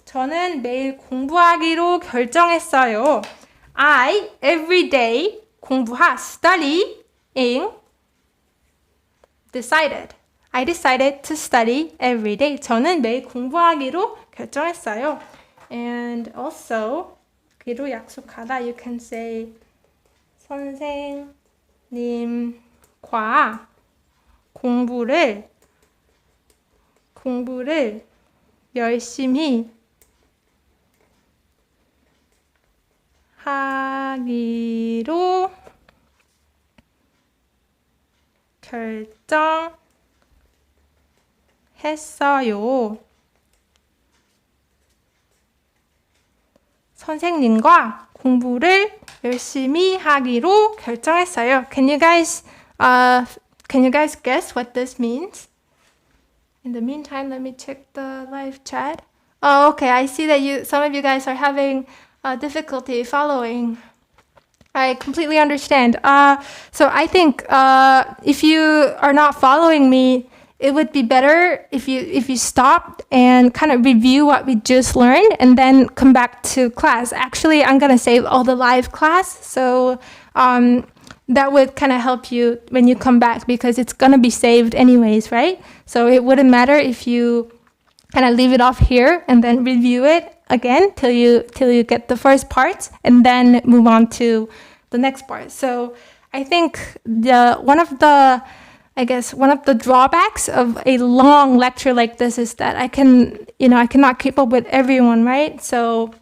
Speaker 1: 저는 매일 공부하기로 결정했어요. I every day studying decided. I decided to study every day. 저는 매일 공부하기로 결정했어요. And also, 기로 약속하다, you can say 선생님과 공부를 열심히 하기로 결정했어요. 선생님과 공부를 열심히 하기로 결정했어요. Can you guys guess what this means? In the meantime, let me check the live chat. Oh, okay. I see that some of you guys are having difficulty following. I completely understand. So I think if you are not following me, it would be better if you stopped and kind of review what we just learned and then come back to class. Actually, I'm going to save all the live class. So that would kind of help you when you come back because it's going to be saved anyways, right? So it wouldn't matter if you kind of leave it off here and then review it again till you get the first part and then move on to the next part. So I think one of the drawbacks of a long lecture like this is that I cannot keep up with everyone, right? So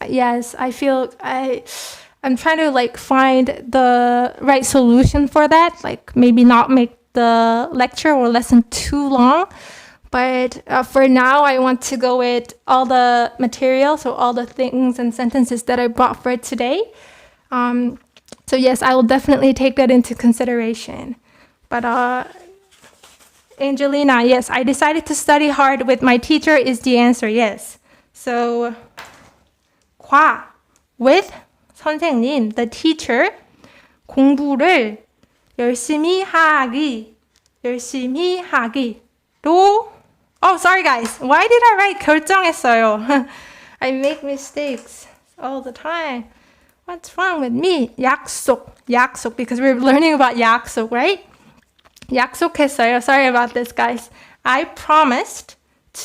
Speaker 1: yes, I feel I'm trying to find the right solution for that, maybe not make the lecture or lesson too long. But for now, I want to go with all the material, so all the things and sentences that I brought for today. So yes, I will definitely take that into consideration. But Angelina, yes, I decided to study hard with my teacher is the answer, yes. So, with 선생님, the teacher, 공부를 열심히 하기로. Oh, sorry guys. Why did I write 결정했어요? I make mistakes all the time. What's wrong with me? 약속, because we're learning about 약속, right? 약속했어요. Sorry about this, guys. I promised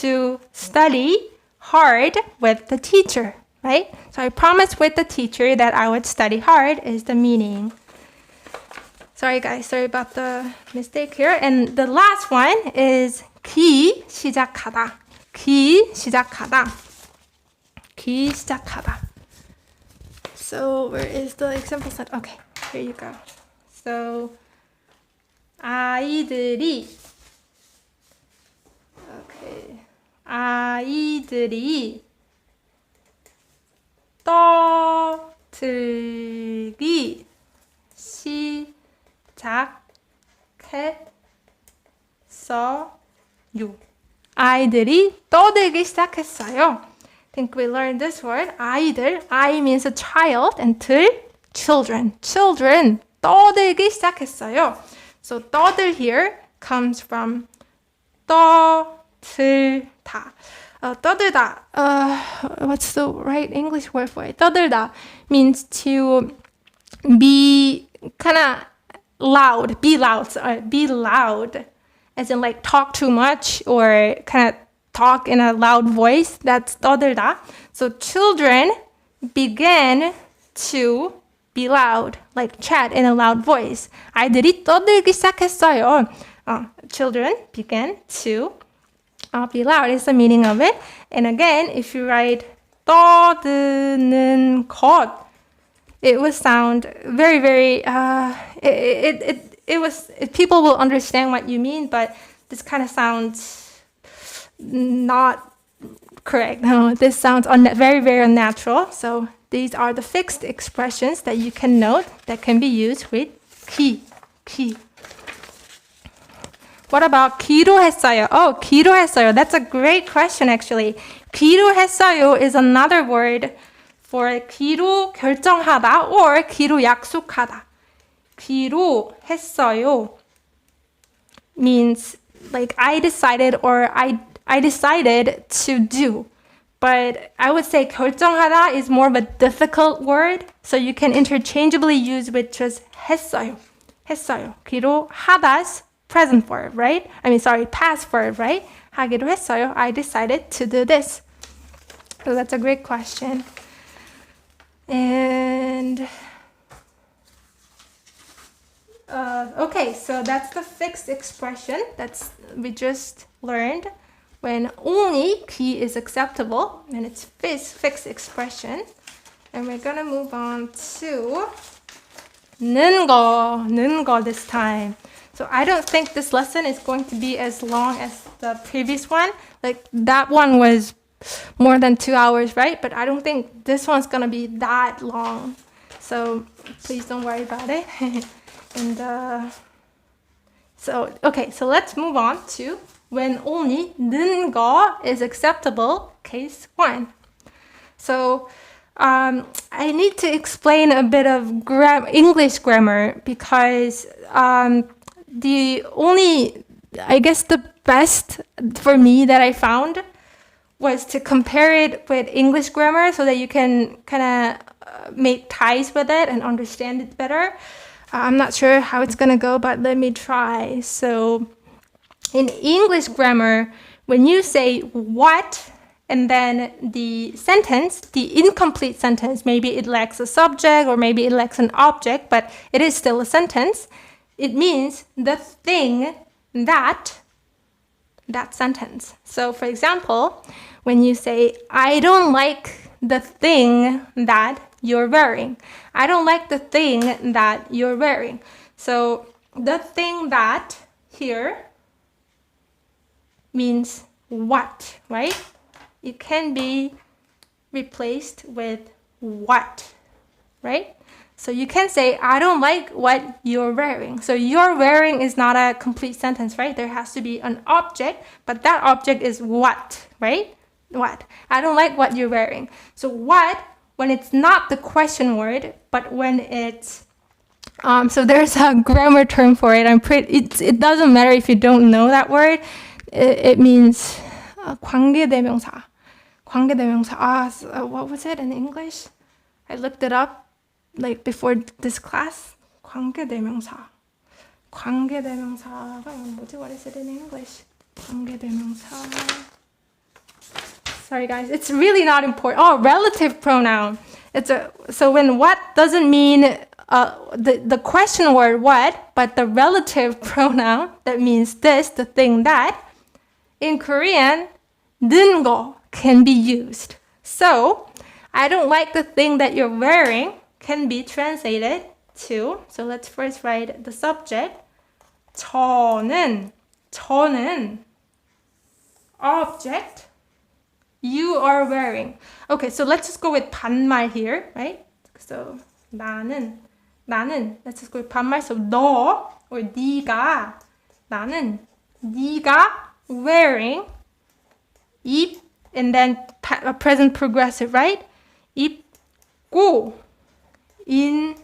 Speaker 1: to study hard with the teacher, right? So I promised with the teacher that I would study hard is the meaning. Sorry, guys. Sorry about the mistake here. And the last one is 시작하다. So where is the example set? Okay, here you go. So 아이들이 떠들기 시작했어요. 아이들이 떠들기 시작했어요. I think we learned this word. 아이들. I means a child and 들, children. Children. 떠들기 시작했어요. So 떠들 here comes from 떠들다. 떠들다. What's the right English word for it? 떠들다 means to be kind of loud. Be loud. As in talk too much or kind of talk in a loud voice. That's 떠들다. So children began to be loud, chat in a loud voice. 아이들이 떠들기 시작했어요. Children began to be loud is the meaning of it. And again, if you write 떠드는 것, it would sound very, very, people will understand what you mean, but this kind of sounds not correct. No, this sounds very, very unnatural. So these are the fixed expressions that you can note that can be used with 기. What about 기로했어요? Oh, 기로했어요. That's a great question, actually. 기로했어요 is another word for 기로 결정하다 or 기로 약속하다. 기로했어요 means I decided or I decided to do. But I would say 결정하다 is more of a difficult word, so you can interchangeably use with just 했어요. 기로하다's present verb, right? Past verb, right? 하기로 했어요. I decided to do this. So that's a great question. And okay, so that's the fixed expression we just learned. When only 기 is acceptable, and it's fixed expression. And we're gonna move on to 는거 this time. So I don't think this lesson is going to be as long as the previous one. That one was more than 2 hours, right? But I don't think this one's gonna be that long. So please don't worry about it. And so let's move on to when only 는 거 is acceptable, case 1. So I need to explain a bit of English grammar because the best for me that I found was to compare it with English grammar so that you can kind of make ties with it and understand it better. I'm not sure how it's going to go, but let me try. So in English grammar, when you say what and then the sentence, the incomplete sentence, maybe it lacks a subject or maybe it lacks an object, but it is still a sentence, it means the thing that sentence. So for example, when you say, I don't like the thing that you're wearing. I don't like the thing that you're wearing. So the thing that here means what, right? It can be replaced with what, right? So you can say, I don't like what you're wearing. So you're wearing is not a complete sentence, right? There has to be an object, but that object is what, right? What? I don't like what you're wearing. So what, when it's not the question word, but when it's, so there's a grammar term for it. It doesn't matter if you don't know that word. It means 관계대명사. 관계대명사. What was it in English? I looked it up like before this class. 관계대명사. 관계대명사가 뭐지? What is it in English? 관계대명사. Sorry guys, it's really not important. Oh, relative pronoun. So when what doesn't mean the question word what, but the relative pronoun that means this, the thing that. In Korean, 는 거 can be used. So I don't like the thing that you're wearing can be translated to. So let's first write the subject. 저는 object. You are wearing. Okay, so let's just go with 반말 here, right? So 나는. Let's just go with 반말. So 너 or 네가. 나는 네가 wearing. 입 and then present progressive, right? 입고 있는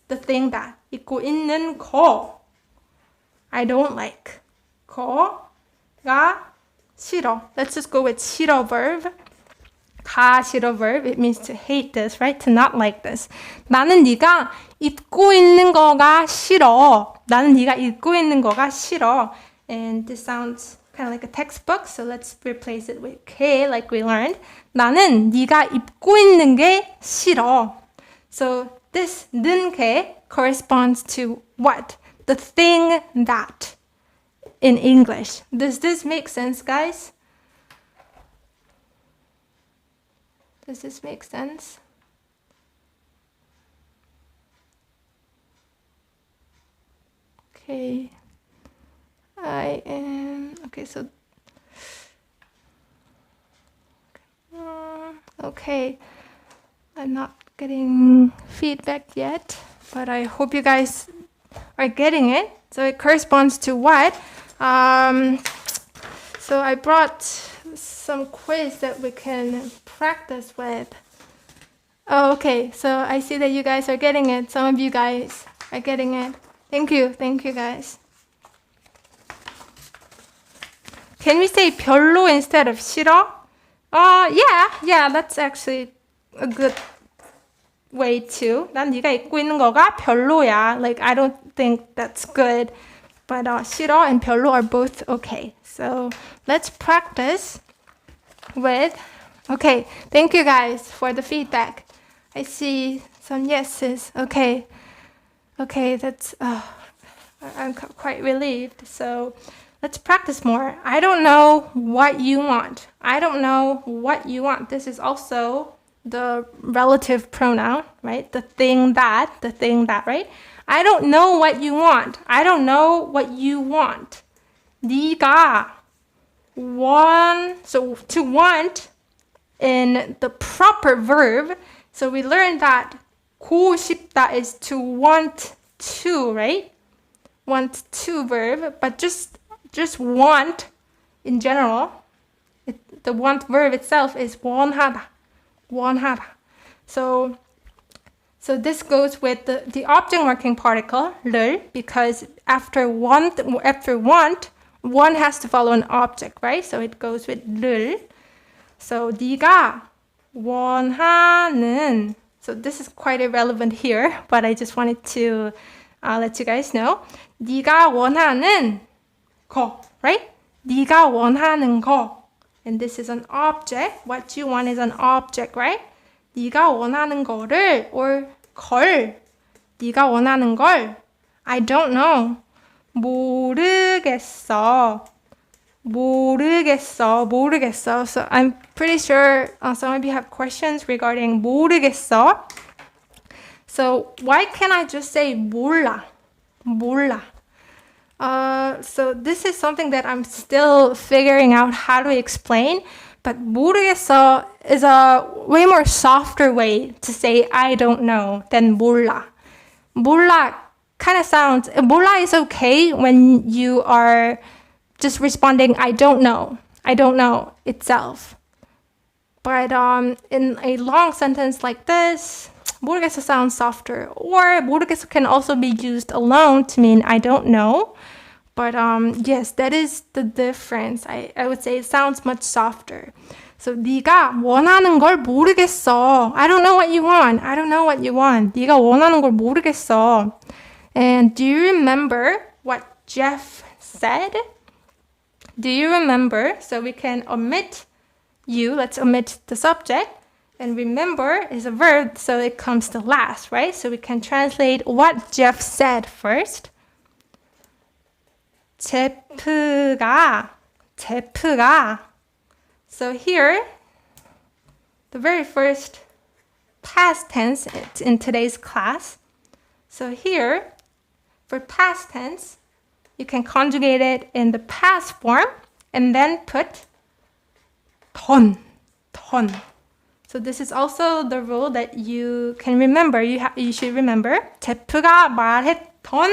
Speaker 1: the thing that. 입고 있는 거. I don't like. 거가 싫어. Let's just go with 싫어 verb. 가 싫어 verb. It means to hate this, right? To not like this. 나는 네가 입고 있는 거가 싫어. 나는 네가 입고 있는 거가 싫어. And this sounds kind of like a textbook, so let's replace it with K like we learned. 나는 네가 입고 있는 게 싫어. So this 는 게 corresponds to what? The thing that in English. Does this make sense, guys? Does this make sense? Okay. Okay, so okay. I'm not getting feedback yet, but I hope you guys are getting it. So it corresponds to what? So I brought some quiz that we can practice with. Oh, okay. So I see that you guys are getting it. Some of you guys are getting it. Thank you, guys. Can we say 별로 instead of 싫어? Yeah, that's actually a good way too. 난 네가 입고 있는 거가 별로야. Like, I don't think that's good. But 싫어 and 별로 are both okay. So let's practice with. Okay, thank you guys for the feedback. I see some yeses. Okay, that's. I'm quite relieved. So let's practice more. I don't know what you want. This is also the relative pronoun, right? The thing that, right? I don't know what you want. 네가 so to want in the proper verb. So we learned that 고 싶다 is to want to, right? Want to verb, but just want in general. The want verb itself is 원하다. So this goes with the object marking particle 를, because after want, one has to follow an object, right? So it goes with 를. So 네가 원하는. So this is quite irrelevant here, but I just wanted to let you guys know. 네가 원하는 거, right? 네가 원하는 거. And this is an object. What you want is an object, right? 네가 원하는 거를 or 걸. 네가 원하는 걸. I don't know. 모르겠어. So I'm pretty sure some of you have questions regarding 모르겠어. So why can't I just say 몰라? So this is something that I'm still figuring out how to explain. But 모르겠어 is a way more softer way to say I don't know than 몰라. 몰라 kind of sounds, 몰라 is okay when you are just responding I don't know itself. But in a long sentence like this, 모르겠어 sounds softer. Or 모르겠어 can also be used alone to mean I don't know. But yes, that is the difference. I would say it sounds much softer. So 네가 원하는 걸 모르겠어. I don't know what you want. 네가 원하는 걸 모르겠어. And do you remember what Jeff said? Do you remember? So we can omit you. Let's omit the subject. And remember is a verb, so it comes to last, right? So we can translate what Jeff said first. 제프가. So here, the very first past tense in today's class. So here, for past tense, you can conjugate it in the past form and then put 던. So this is also the rule that you can remember. You should remember. 제프가 말했던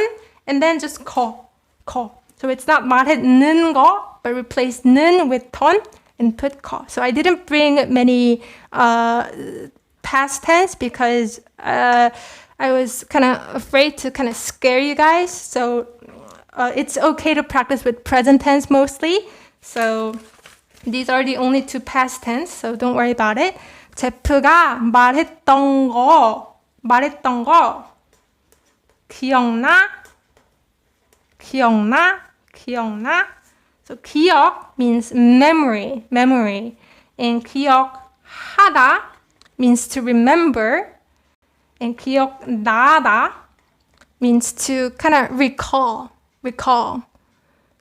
Speaker 1: and then just 거. So it's not 말했는 거, but replace 는 with 던 and put 거. So I didn't bring many past tense because I was kind of afraid to kind of scare you guys. So it's okay to practice with present tense mostly. So these are the only two past tense, so don't worry about it. 제프가 말했던 거 기억나? So 기억 means memory. And 기억하다 means to remember. And 기억나다 means to kind of recall.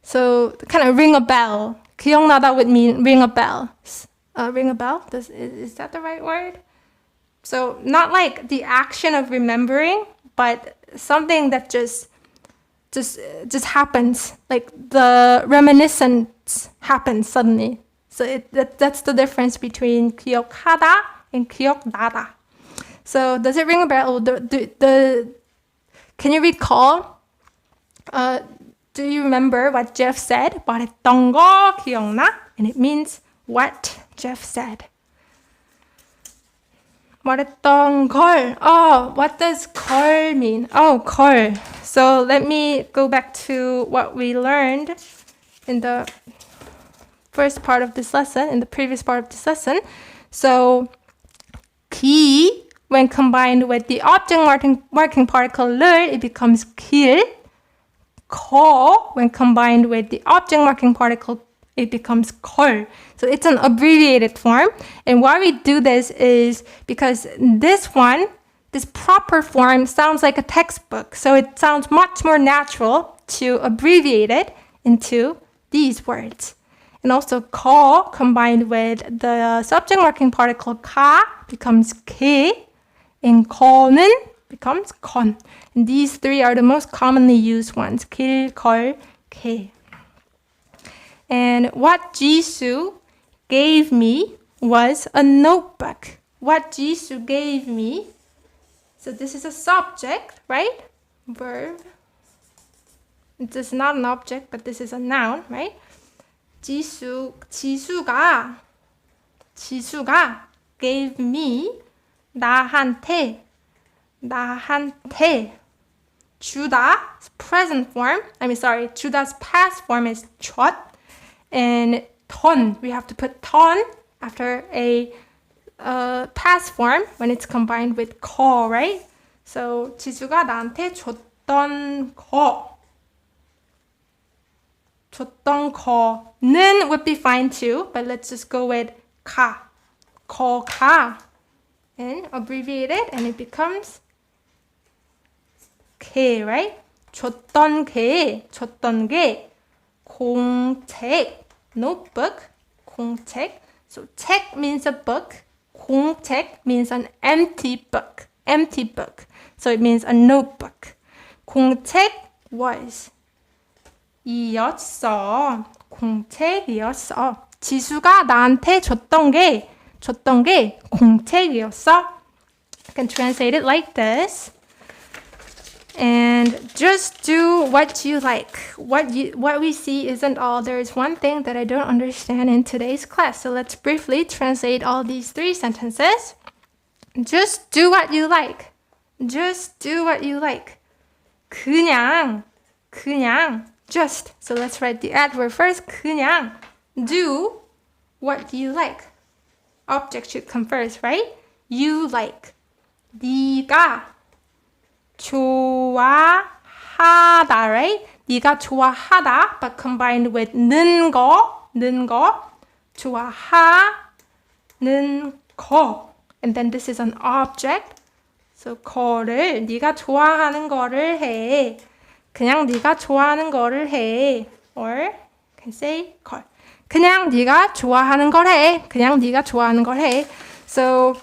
Speaker 1: So kind of ring a bell. 기억나다 would mean ring a bell. Ring a bell? Is that the right word? So not like the action of remembering, but something that just happens. Like the reminiscence happens suddenly. So that's the difference between 기억하다 and 기억나다. So does it ring a bell? Can you recall? Do you remember what Jeff said? 말했던 거 기억나? And it means what Jeff said. 말했던 걸. Oh, what does 걸 mean? Oh, 걸. So let me go back to what we learned in the first part of this lesson, in the previous part of this lesson. So 기, when combined with the object marking particle 를, it becomes 길. 거, when combined with the object marking particle, it becomes 걸. So it's an abbreviated form. And why we do this is because this proper form sounds like a textbook. So it sounds much more natural to abbreviate it into these words. And also 거 combined with the subject marking particle 가 becomes 개. And 거는 becomes 건. And these three are the most commonly used ones. 길, 걸, 개. And what Jisoo gave me was a notebook. What Jisoo gave me. So this is a subject, right? Verb. This is not an object, but this is a noun, right? 지수가 gave me, 나한테 주다, present form. 주다's past form is 줬. And 던, we have to put 던 after a past form when it's combined with 거, right? So 지수가 나한테 줬던 거는 would be fine too, but let's just go with 가 and abbreviated, and it becomes 게, right? 줬던 게 공책, notebook, 공책. So 책 means a book, 공책 means an empty book. So it means a notebook. 공책 was 공책이었어. 지수가 나한테 줬던 게 공책이었어. I can translate it like this. And just do what you like. What we see isn't all. There is one thing that I don't understand in today's class. So let's briefly translate all these 3 sentences. Just do what you like. Just do what you like. 그냥 just. So let's write the adverb first. 그냥 do what you like. Object should come first, right? You like. 네가 좋아하다, right? 네가 좋아하다, but combined with 는 거, 좋아하는 거. And then this is an object. So 거를, 네가 좋아하는 거를 해. 그냥 네가 좋아하는 거를 해. Or can say 걸. 그냥 네가 좋아하는 걸 해. 그냥 네가 좋아하는 걸 해. So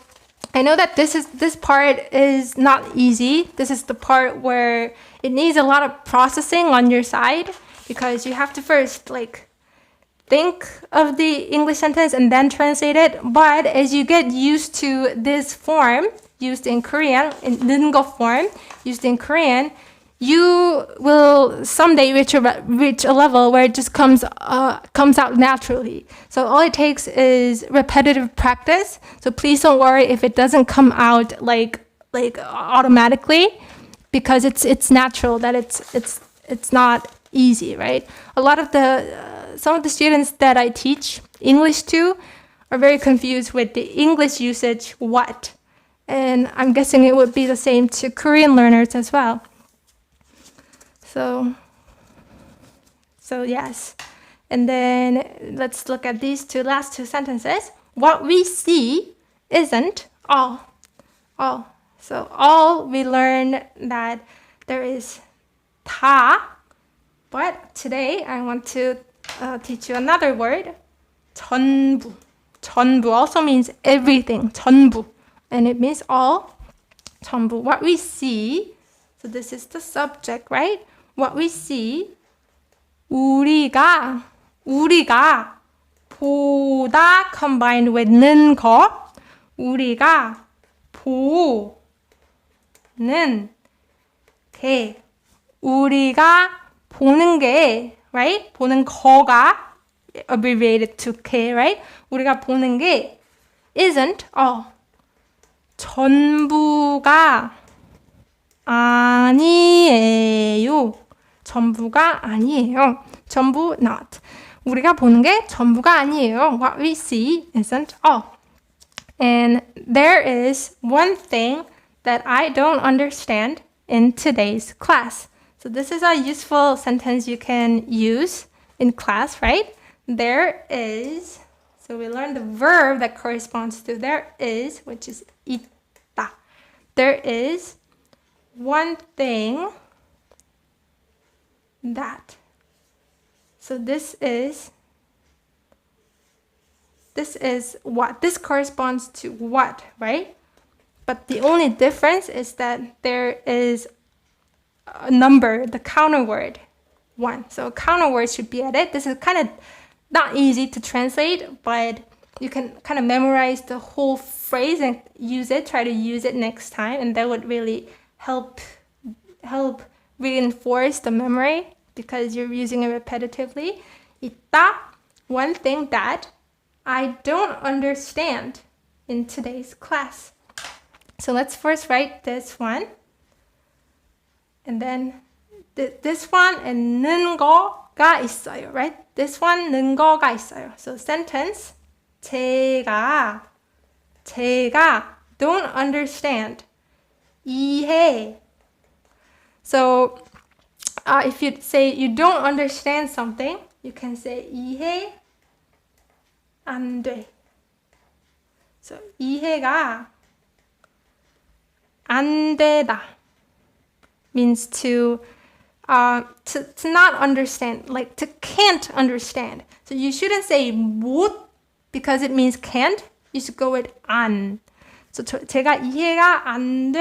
Speaker 1: I know that this part is not easy. This is the part where it needs a lot of processing on your side, because you have to first think of the English sentence and then translate it. But as you get used to this form used in Korean, in 능거 form used in Korean, you will someday reach a level where it just comes out naturally. So all it takes is repetitive practice. So please don't worry if it doesn't come out like automatically, because it's natural that it's not easy, right? Some of the students that I teach English to are very confused with the English usage what, and I'm guessing it would be the same to Korean learners as well. So yes. And then let's look at these last two sentences. What we see isn't all. So all, we learn that there is 다, but today I want to teach you another word, 전부. 전부 also means everything, 전부. And it means all, 전부. What we see, so this is the subject, right? What we see, 우리가 보다 combined with 는 거, 우리가 보는 게, 우리가 보는 게, right? 보는 거가 abbreviated to 게, right? 우리가 보는 게 isn't all. 전부가 아니에요. 전부가 아니에요. 전부 not. 우리가 보는 게 전부가 아니에요. What we see isn't all. And there is one thing that I don't understand in today's class. So this is a useful sentence you can use in class, right? There is, so we learned the verb that corresponds to there is, which is 있다. There is one thing that. So this is what? This corresponds to what, right? But the only difference is that there is a number, the counter word, 1. So a counter word should be added. This is kind of not easy to translate, but you can kind of memorize the whole phrase and try to use it next time, and that would really help reinforce the memory because you're using it repetitively. 있다, one thing that I don't understand in today's class. So let's first write this one. And then this one and 는 거가 있어요, right? This one 는 거가 있어요. So sentence, 제가 don't understand. 이해. So if you say you don't understand something, you can say 이해 안 돼. So 이해가 안 되다 means to not understand, like to can't understand. So you shouldn't say 못 because it means can't. You should go with 안. So 제가 이해가 안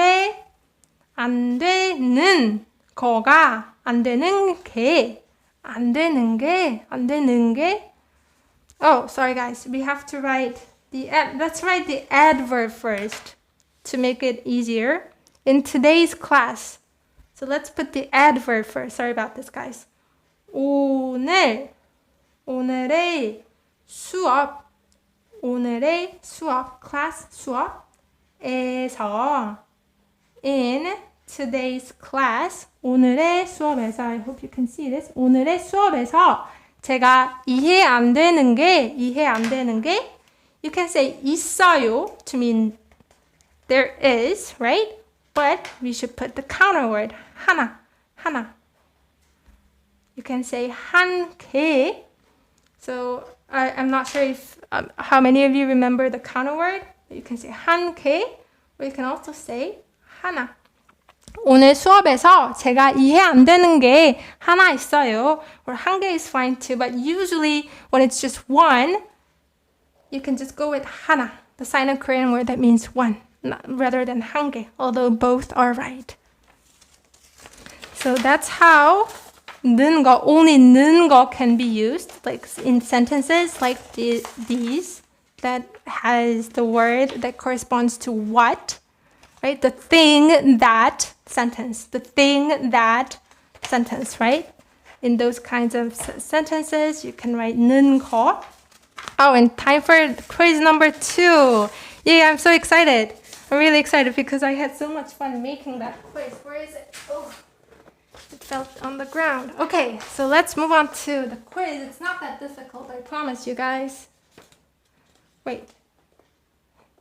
Speaker 1: 되는 거가 안 되는 게. Oh, sorry guys. We have to write let's write the adverb first to make it easier in today's class. So let's put the adverb first. Sorry about this, guys. 오늘의 수업, class 수업에서, in today's class, 오늘의 수업에서, I hope you can see this. 오늘의 수업에서 제가 이해 안 되는 게, you can say 있어요 to mean there is, right? But we should put the counter word, 하나. You can say 한 개. So I'm not sure if how many of you remember the counter word. You can say 한 개, or you can also say 하나. 오늘 수업에서 제가 이해 안 되는 게 하나 있어요. Or 한 개 is fine too, but usually when it's just one, you can just go with 하나, the silent Korean word that means one, rather than 한 개, although both are right. So that's how 는 거, only 는 거 can be used, like in sentences like these that has the word that corresponds to what, right? The thing that sentence, right? In those kinds of sentences, you can write 는 거. Oh, and time for quiz number 2. Yeah, I'm so excited. I'm really excited because I had so much fun making that quiz. Where is it? Oh, it fell on the ground. Okay, so let's move on to the quiz. It's not that difficult, I promise you guys. Wait.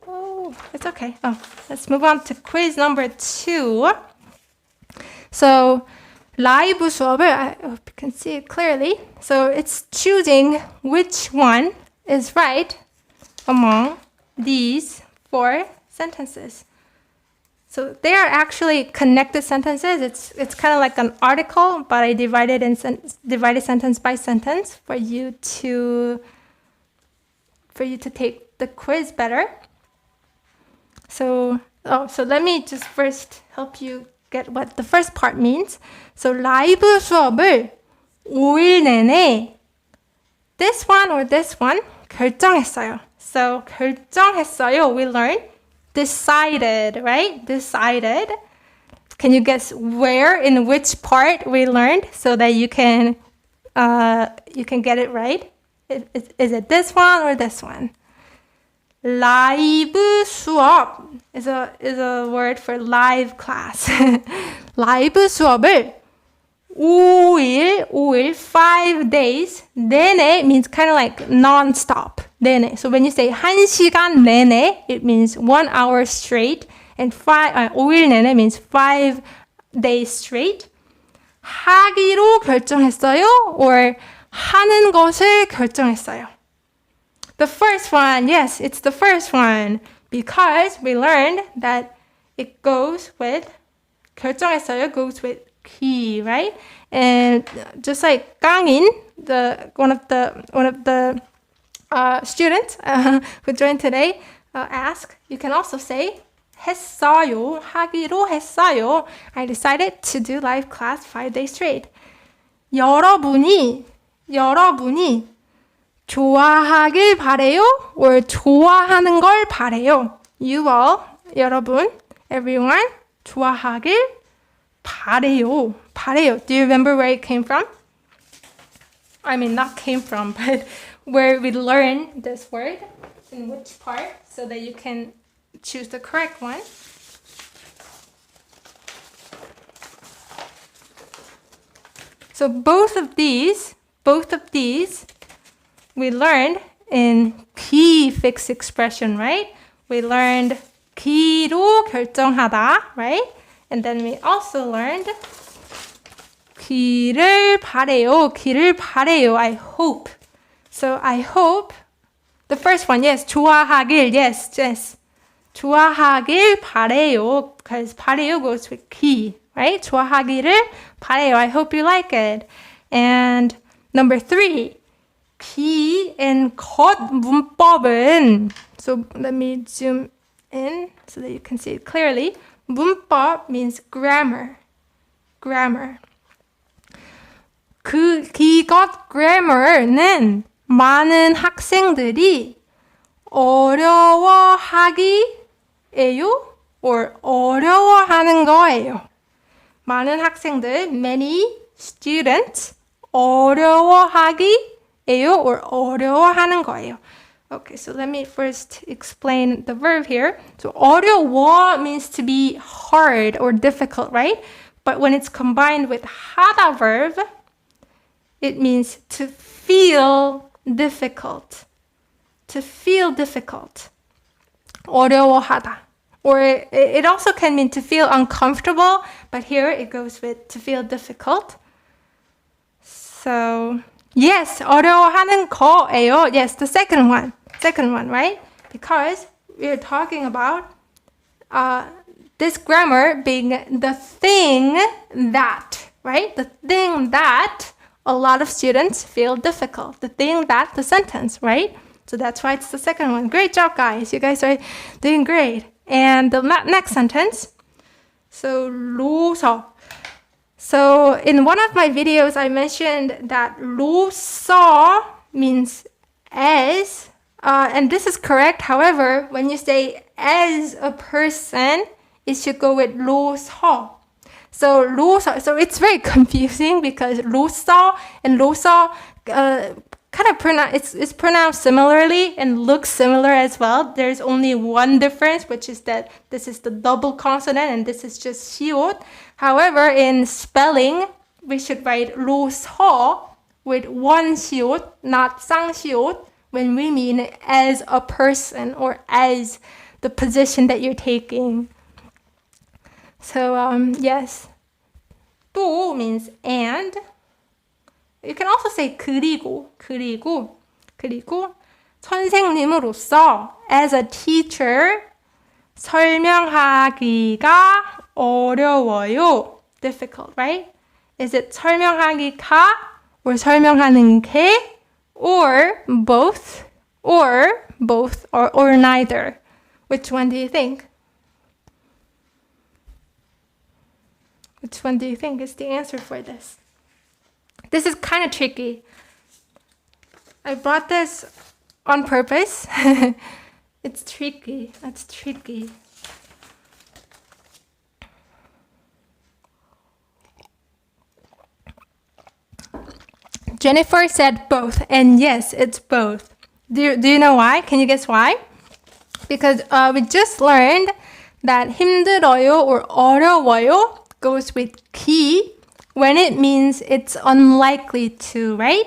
Speaker 1: Oh, it's okay. Oh, let's move on to quiz number 2. So, 라이브 수업을, I hope you can see it clearly. So it's choosing which one is right among these 4 sentences. So they are actually connected sentences. It's kind of like an article, but I divided sentence by sentence for you to take the quiz better. So let me just first help you get what the first part means. So 라이브 수업을 5일 내내 this one or this one 결정했어요. So 결정했어요, we learned. Decided, right? Decided. Can you guess where, in which part we learned so that you can get it right? Is it this one or this one? 라이브 수업 is a word for live class. 라이브 수업을 5일, 5 days, 내내 means kind of like non-stop. 내내. So when you say 1시간 내내, it means 1 hour straight. And 5일 내내 means 5 days straight. 하기로 결정했어요? Or 하는 것을 결정했어요? The first one, yes, it's the first one. Because we learned that it goes with, 결정했어요 goes with 기, right? And just like 강인, one of the students who joined today asked, you can also say 했어요, 하기로 했어요. I decided to do live class 5 days straight. 여러분이 좋아하길 바래요 or 좋아하는 걸 바래요. You all, 여러분, everyone, 좋아하길 바래요. 바래요. Do you remember where it came from? I mean, not came from, but where we learn this word, in which part, so that you can choose the correct one. So both of these, we learned in key fixed expression, right? We learned 기로 결정하다, right? And then we also learned 기를 바래요, I hope. So I hope, the first one, yes, 좋아하길, yes. 좋아하길 바래요, because 바래요 goes with 기, right? 좋아하기를 바래요, I hope you like it. And number 3, 기 and 것 문법은, so let me zoom in so that you can see it clearly. 문법 means grammar. 그 기것 grammar는 많은 학생들이 어려워하기예요 or 어려워하는 거예요. 많은 학생들, many students 어려워하기예요 or 어려워하는 거예요. Okay, so let me first explain the verb here. So 어려워 means to be hard or difficult, right? But when it's combined with 하다 verb, it means to feel difficult. 어려워하다. Or it also can mean to feel uncomfortable, but here it goes with to feel difficult. So, yes, 어려워하는 거예요. Yes, the second one, right? Because we're talking about this grammar being the thing that, right? The thing that a lot of students feel difficult. The thing that, the sentence, right? So that's why it's the second one. Great job, guys. You guys are doing great. And the next sentence. So, 로서. So in one of my videos, I mentioned that 로서 means as. And this is correct. However, when you say as a person, it should go with 로서. So 로서. So it's very confusing because 로서 and 로서 kind of it's pronounced similarly and looks similar as well. There's only one difference, which is that this is the double consonant and this is just 시옷. However, in spelling, we should write 로서 with one 시옷, not 쌍시옷, when we mean as a person or as the position that you're taking. So, yes. 또 means and. You can also say 그리고 선생님으로서 as a teacher 설명하기가 어려워요. Difficult, right? Is it 설명하기가 or 설명하는 게 or both or neither? Which one do you think? Which one do you think is the answer for this? This is kind of tricky. I brought this on purpose. It's tricky. That's tricky. Jennifer said both. And yes, it's both. Do you know why? Can you guess why? Because we just learned that 힘들어요 or 어려워요 goes with 기 when it means it's unlikely to, right?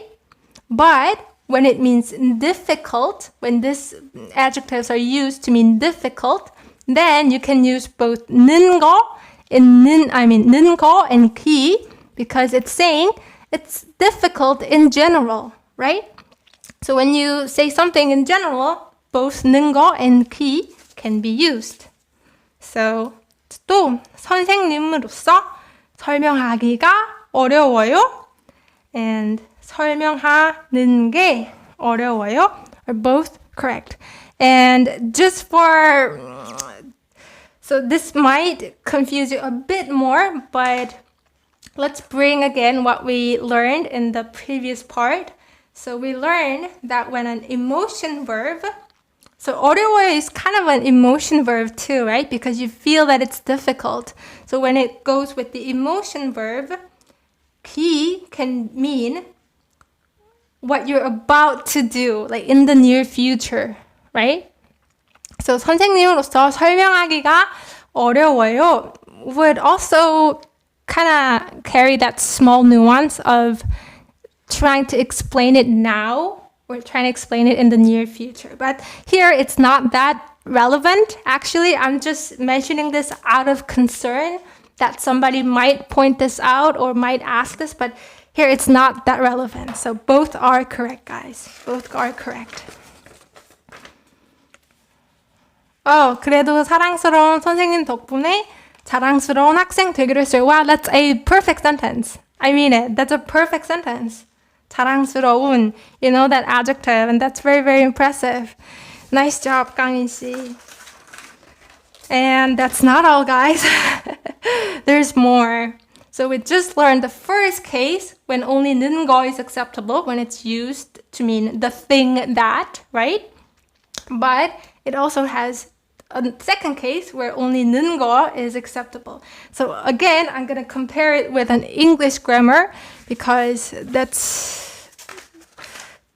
Speaker 1: But when it means difficult, when these adjectives are used to mean difficult, then you can use both 는 거 and 기 because it's saying it's difficult in general, right? So when you say something in general, both 는 거 and 기 can be used. So 또 선생님으로서 설명하기가 어려워요 and 설명하는 게 어려워요 are both correct. And just for, so this might confuse you a bit more, but let's bring again what we learned in the previous part. So we learned that when an emotion verb, so 어려워요 is kind of an emotion verb too, right? Because you feel that it's difficult. So when it goes with the emotion verb, 기 can mean what you're about to do, like in the near future, right? So 선생님으로서 설명하기가 어려워요 would also kind of carry that small nuance of trying to explain it now or trying to explain it in the near future. But here it's not that relevant. Actually, I'm just mentioning this out of concern that somebody might point this out or might ask this, but here it's not that relevant. So both are correct, guys. Both are correct. 그래도 사랑스러운 선생님 덕분에 자랑스러운 학생 되기로 했어요. Wow, that's a perfect sentence. I mean it. That's a perfect sentence. 자랑스러운, you know that adjective, and that's very, very impressive. Nice job, 강인 씨. And that's not all, guys. There's more. So we just learned the first case when only 는 거 is acceptable, when it's used to mean the thing that, right? But it also has a second case where only 는 거 is acceptable. So again, I'm going to compare it with an English grammar because that's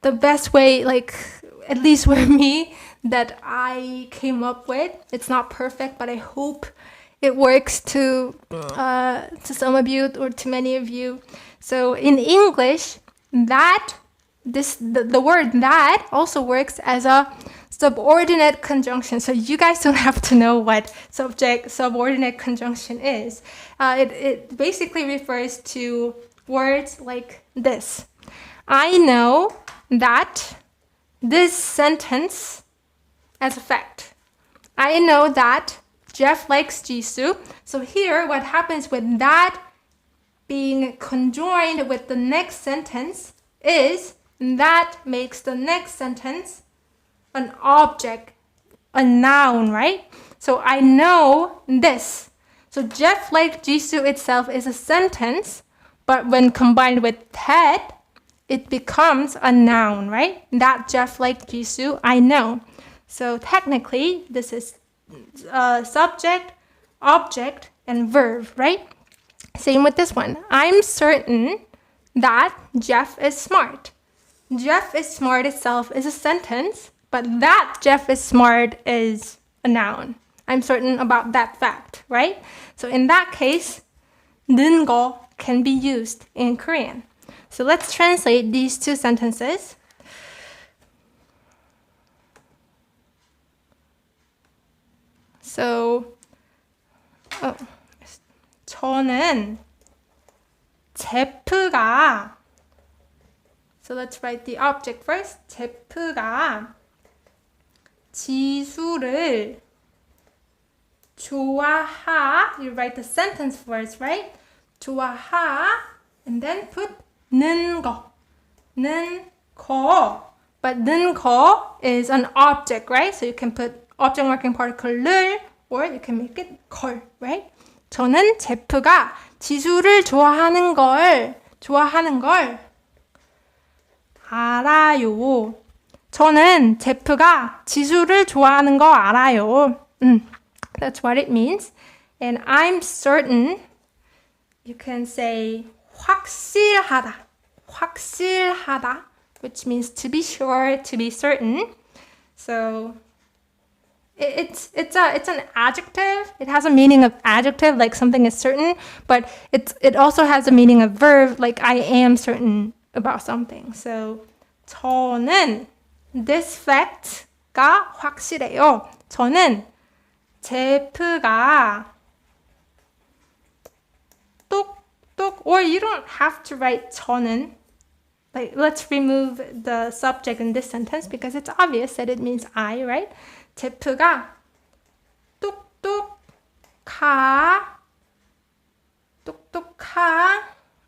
Speaker 1: the best way, like at least for me, that I came up with. It's not perfect, but I hope it works to some of you or to many of you. So in English, the word that also works as a subordinate conjunction. So you guys don't have to know what subordinate conjunction is. It basically refers to words like this. I know that this sentence as a fact. I know that Jeff likes Jisoo. So here, what happens with that being conjoined with the next sentence is that makes the next sentence an object, a noun, right? So I know this. So Jeff likes Jisoo itself is a sentence, but when combined with that, it becomes a noun, right? That Jeff likes Jisoo, I know. So technically, this is subject, object, and verb, right? Same with this one. I'm certain that Jeff is smart. Jeff is smart itself is a sentence, but that Jeff is smart is a noun. I'm certain about that fact, right? So in that case, 는 거 can be used in Korean. So let's translate these two sentences. So, 저는 제프가, so let's write the object first. 제프가 지수를 you write the sentence first, right? 좋아하, and then put 는 거. But 는 거 is an object, right? So you can put object marking particle를, or you can make it 걸, right? 저는 제프가 지수를 좋아하는 걸 알아요. 저는 제프가 지수를 좋아하는 거 알아요. That's what it means. And I'm certain, you can say 확실하다, which means to be sure, to be certain. So it's an adjective. It has a meaning of adjective, like something is certain, but it also has a meaning of verb, like I am certain about something. So 저는 this fact가 확실해요. 저는 제프가 똑똑, or you don't have to write 저는. Like, let's remove the subject in this sentence because it's obvious that it means I, right? 제프가 똑똑하.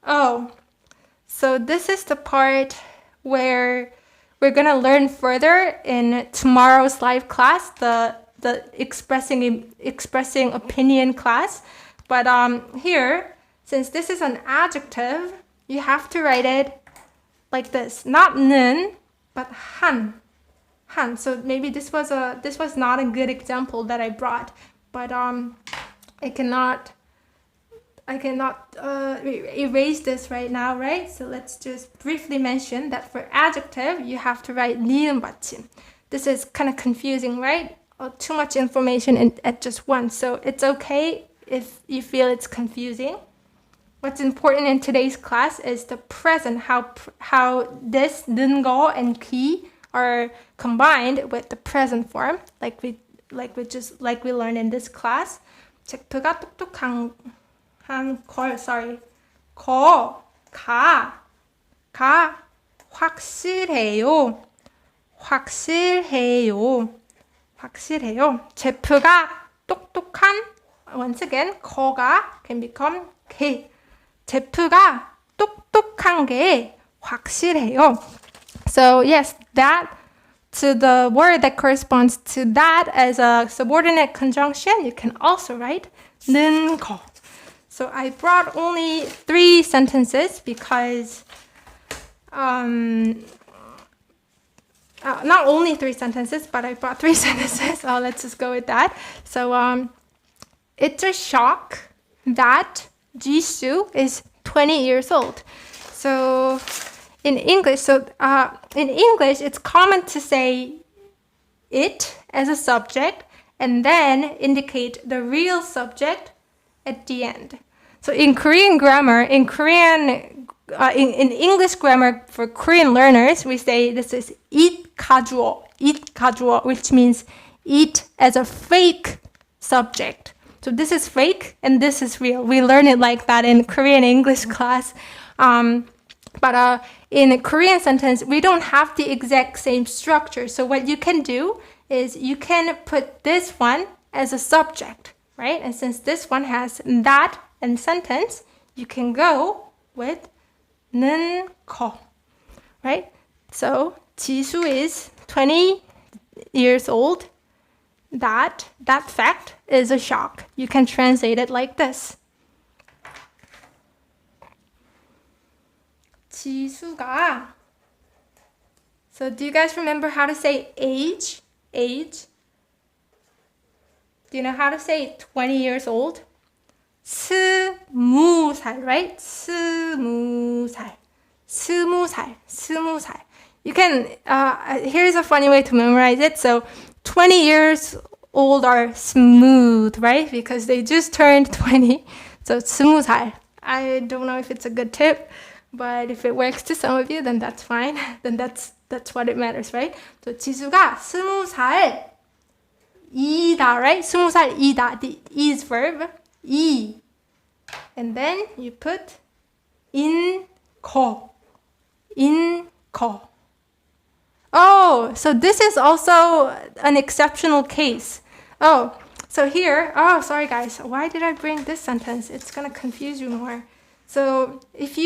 Speaker 1: Oh, so this is the part where we're gonna learn further in tomorrow's live class, the expressing opinion class. But here, since this is an adjective, you have to write it like this. Not 는, but 한. 한. So maybe this was not a good example that I brought, but I cannot erase this right now, right? So let's just briefly mention that for adjective, you have to write 니은 받침. This is kind of confusing, right? Too much information at just once. So it's okay if you feel it's confusing. What's important in today's class is the present, how this 는거 and 기 are combined with the present form, like we learned in this class. 제프가 똑똑한 가 확실해요. 제프가 똑똑한, once again, 거가 can become 게. 제프가 똑똑한 게 확실해요. So yes, that to the word that corresponds to that as a subordinate conjunction, you can also write 는 거. So I brought only 3 sentences because not only 3 sentences, but I brought 3 sentences. Let's just go with that. So it's a shock that Jisoo is 20 years old. So in English, it's common to say it as a subject and then indicate the real subject at the end. So in Korean grammar, in English grammar for Korean learners, we say this is it 가주어, which means it as a fake subject. So this is fake and this is real. We learn it like that in Korean English class. But in a Korean sentence, we don't have the exact same structure. So what you can do is you can put this one as a subject, right? And since this one has that and sentence, you can go with 는 거, right? So Jisoo is 20 years old. That fact is a shock. You can translate it like this. 지수가. So do you guys remember how to say age? Age. Do you know how to say 20 years old? 20살, right? 20살. You can, here's a funny way to memorize it. So 20 years old are smooth, right? Because they just turned 20. So 20살. I don't know if it's a good tip, but if it works to some of you, then that's fine. Then that's what it matters, right? So 지수가 20살이다, right? 20살이다. The is verb. 이. And then you put in 거. Oh, so this is also an exceptional case. Oh, so here, sorry guys. Why did I bring this sentence? It's going to confuse you more. So if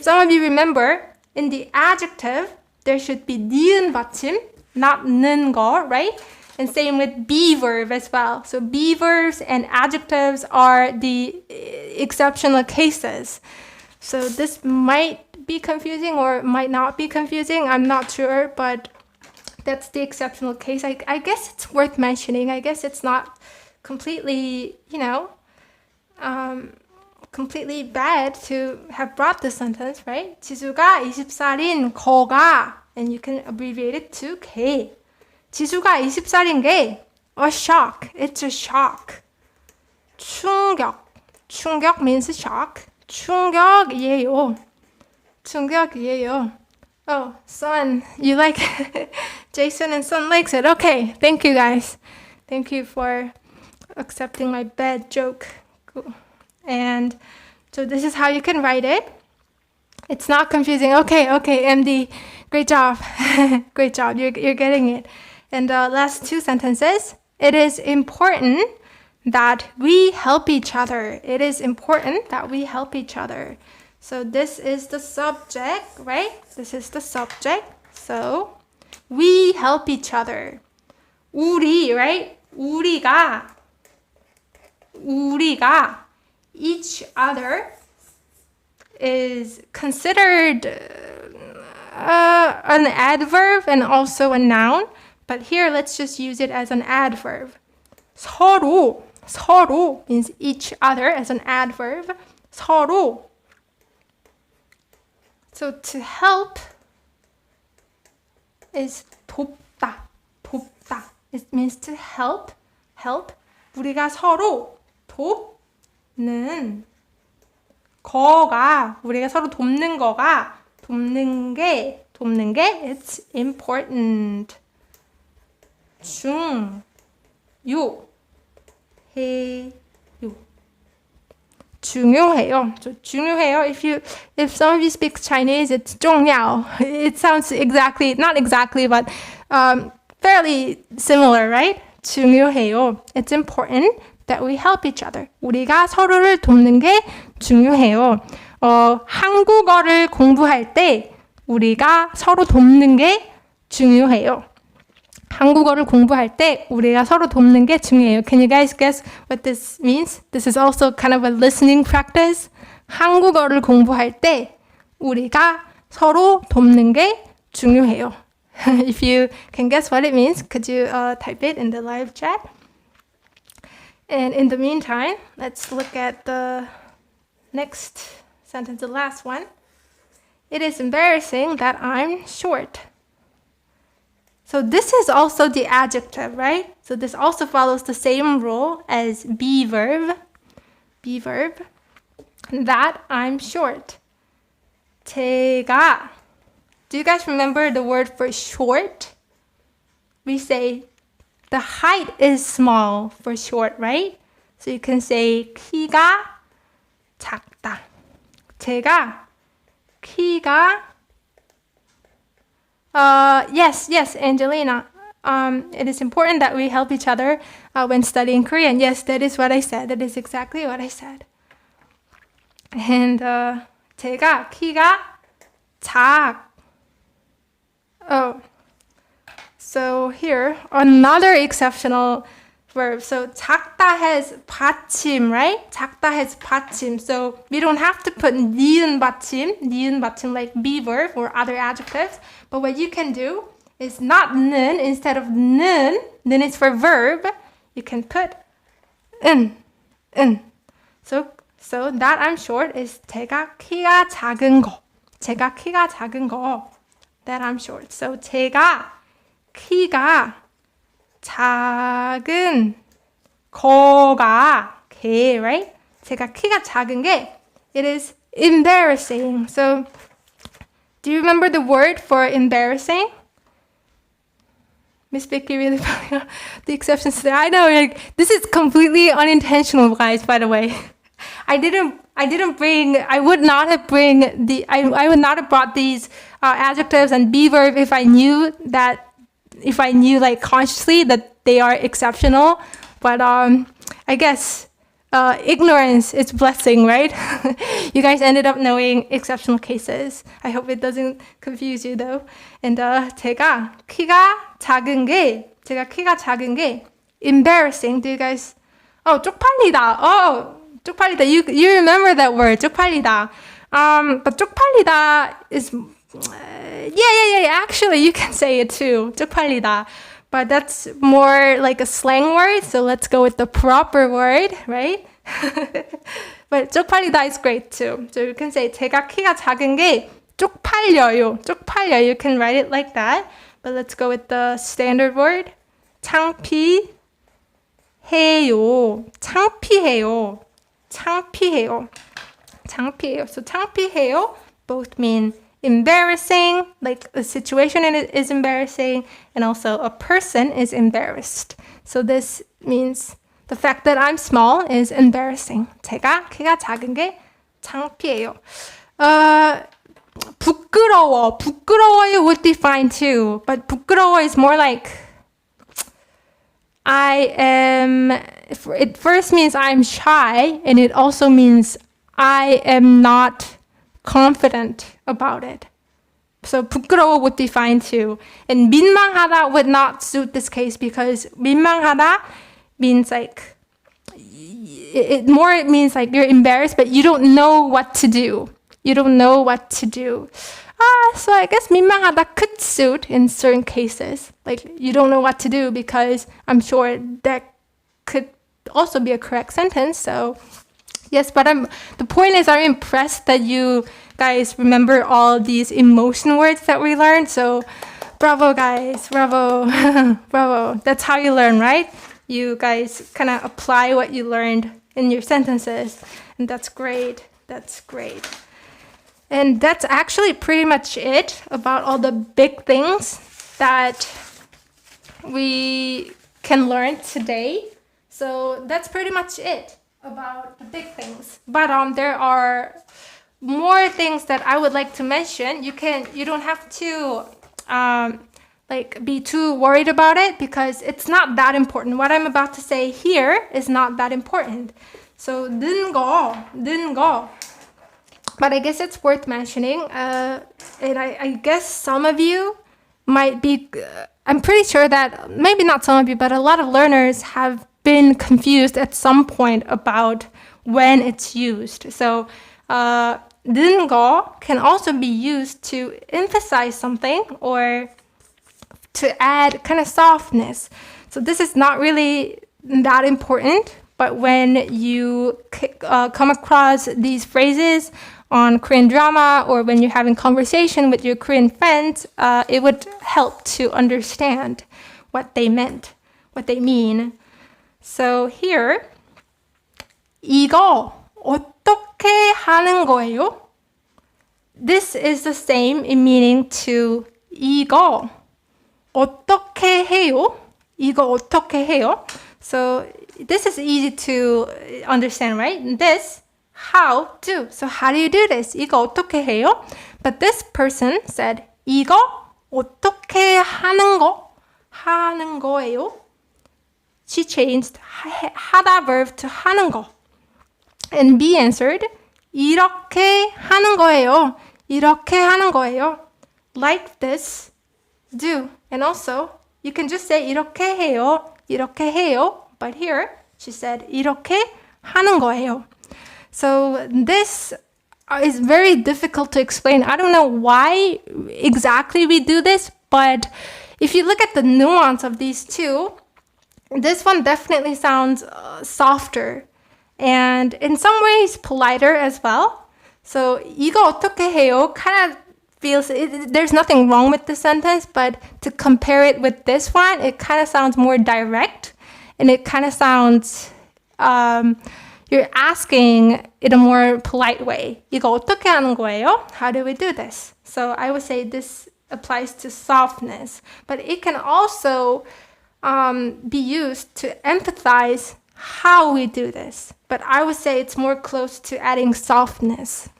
Speaker 1: some of you remember, in the adjective, there should be 니은 받침, not 는 거, right? And same with be verb as well. So be verbs and adjectives are the exceptional cases. So this might be confusing or might not be confusing. I'm not sure, but that's the exceptional case. I guess it's worth mentioning. I guess it's not completely, completely bad to have brought this sentence, right? 지수가 20살인 거가, and you can abbreviate it to 게. 지수가 20살인 게, a shock. It's a shock. 충격. 충격 means shock. 충격이에요. Oh, Sun, you like Jason and Sun likes it. Okay, thank you guys. Thank you for accepting my bad joke. Cool. And so this is how you can write it. It's not confusing. Okay, MD, great job. Great job. You're getting it. And the last 2 sentences. It is important that we help each other. It is important that we help each other. So this is the subject, right? This is the subject. So we help each other. 우리, right? 우리가 each other is considered an adverb and also a noun. But here, let's just use it as an adverb. 서로 means each other as an adverb. 서로. So to help is 돕다. It means to help. 우리가 서로 돕는 거가, 우리가 서로 돕는 거가, 돕는 게, it's important. 중요해요. If some of you speak Chinese, it's 重要. It sounds not exactly, but fairly similar, right? 중요해요. It's important that we help each other. 우리가 서로를 돕는 게 중요해요. 한국어를 공부할 때 우리가 서로 돕는 게 중요해요. 한국어를 공부할 때 우리가 서로 돕는 게 중요해요. Can you guys guess what this means? This is also kind of a listening practice. 한국어를 공부할 때 우리가 서로 돕는 게 중요해요. If you can guess what it means, could you type it in the live chat? And in the meantime, let's look at the next sentence, the last one. It is embarrassing that I'm short. So this is also the adjective, right? So this also follows the same rule as be verb, that I'm short. 제가. Do you guys remember the word for short? We say the height is small for short, right? So you can say 키가 작다. 제가 키가 yes, Angelina. It is important that we help each other when studying Korean. Yes, that is what I said. That is exactly what I said. And 제가 키가 So here, another exceptional verb. So 작다 has 받침, right? 작다 has 받침. So we don't have to put 니은 받침 like be verb or other adjectives. But what you can do is not 는, instead of 는 is for verb, you can put 은. So that I'm short is 제가 키가 작은 거. That I'm short. So 제가 키가 작은 거가 게, right? 제가 키가 작은 게, it is embarrassing. So do you remember the word for embarrassing? Miss Vicky really the exceptions today. I know, like, this is completely unintentional, guys, by the way. I would not have brought these adjectives and be verb if I knew like consciously that they are exceptional. But I guess ignorance is blessing, right? You guys ended up knowing exceptional cases. I hope it doesn't confuse you though. And 제가 키가 작은 게 embarrassing. Do you guys? 쪽팔리다. 쪽팔리다. You remember that word, 쪽팔리다. But 쪽팔리다 is yeah. Actually, you can say it too, 쪽팔리다. But that's more like a slang word, so let's go with the proper word, right? But 쪽팔리다 is great too. So you can say 제가 키가 작은 게 쪽팔려요. You can write it like that. But let's go with the standard word. 창피해요. So 창피해요 both mean embarrassing, like a situation is embarrassing, and also a person is embarrassed. So this means the fact that I'm small is embarrassing. 제가 키가 작은 게 창피해요. 부끄러워요 would be fine too, but 부끄러워 is more like it first means I'm shy, and it also means I am not confident about it. So 부끄러워 would be fine too. And 민망하다 would not suit this case because 민망하다 means like, it means like you're embarrassed, but you don't know what to do. So I guess 민망하다 could suit in certain cases. Like you don't know what to do because I'm sure that could also be a correct sentence. So yes, but the point is I'm impressed that you guys remember all these emotion words that we learned. So bravo guys, bravo, bravo. That's how you learn, right? You guys kind of apply what you learned in your sentences. And that's great. That's great. And that's actually pretty much it about all the big things that we can learn today. So that's pretty much it about the big things. But there are more things that I would like to mention. You don't have to be too worried about it because it's not that important. What I'm about to say here is not that important. So 는 거. But I guess it's worth mentioning. And I guess some of you might be, I'm pretty sure that, maybe not some of you, but a lot of learners have been confused at some point about when it's used. So 는 거 can also be used to emphasize something or to add kind of softness. So this is not really that important, but when you come across these phrases on Korean drama or when you're having conversation with your Korean friends, it would help to understand what they meant, what they mean. So here, 이거 어떻게 하는 거예요? This is the same in meaning to 이거 어떻게 해요? 이거 어떻게 해요? So this is easy to understand, right? This, how, do. So how do you do this? 이거 어떻게 해요? But this person said 이거 어떻게 하는 거예요? She changed 하다 verb to 하는 거. And B answered 이렇게 하는 거예요. 이렇게 하는 거예요. Like this, do. And also, you can just say 이렇게 해요. 이렇게 해요. But here, she said 이렇게 하는 거예요. So this is very difficult to explain. I don't know why exactly we do this, but if you look at the nuance of these two, this one definitely sounds softer and in some ways politer as well. So 이거 어떻게 해요 kind of feels, there's nothing wrong with the sentence, but to compare it with this one, it kind of sounds more direct and it kind of sounds, you're asking in a more polite way. 이거 어떻게 하는 거예요? How do we do this? So I would say this applies to softness, but it can also be used to empathize how we do this. But I would say it's more close to adding softness.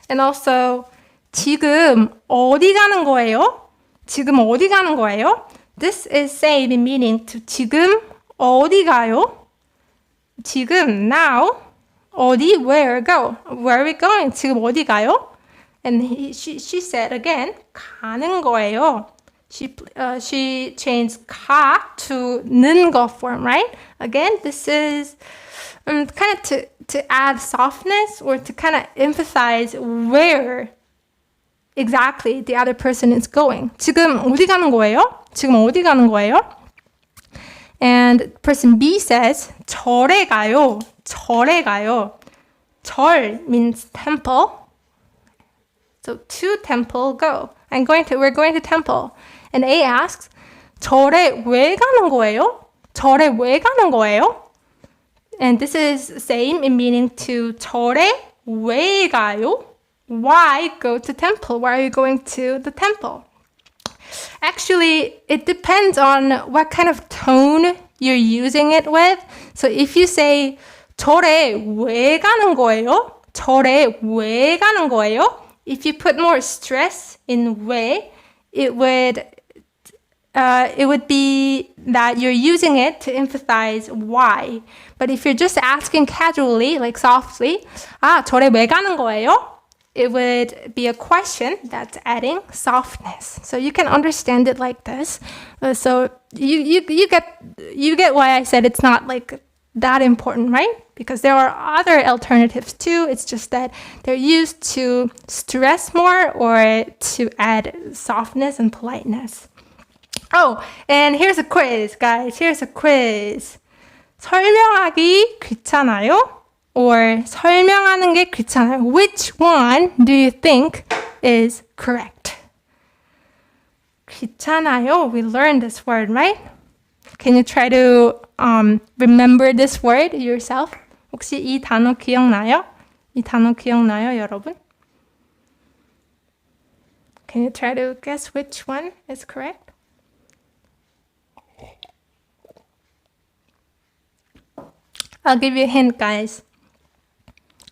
Speaker 1: And also, 지금 어디 가는 거예요? 지금 어디 가는 거예요? This is same in meaning to 지금 어디 가요? 지금, now, 어디, where, go. Where are we going? 지금 어디 가요? And she said again, 가는 거예요. She changed 가 to 는 거 form, right? Again, this is kind of to add softness or to kind of emphasize where exactly the other person is going. 지금 어디 가는 거예요? 지금 어디 가는 거예요? And person B says, 절에 가요. 절에 가요. 절 means temple. So to temple, go. We're going to temple. And A asks, 절에 왜 가는 거예요? 절에 왜 가는 거예요? And this is same in meaning to 절에 왜 가요? Why go to temple? Why are you going to the temple? Actually, it depends on what kind of tone you're using it with. So if you say 절에 왜 가는 거예요? 절에 왜 가는 거예요? If you put more stress in 왜, it would be that you're using it to emphasize why. But if you're just asking casually, like softly, 절에 왜 가는 거예요? It would be a question that's adding softness. So you can understand it like this. So you get why I said it's not like that important, right? because there are other alternatives too. It's just that they're used to stress more or to add softness and politeness. Oh, and here's a quiz, guys. Here's a quiz. 설명하기 귀찮아요? Or 설명하는 게 귀찮아요? Which one do you think is correct? 귀찮아요. We learned this word, right? Can you try to remember this word yourself? 혹시 이 단어 기억나요? 이 단어 기억나요, 여러분? Can you try to guess which one is correct? I'll give you a hint, guys.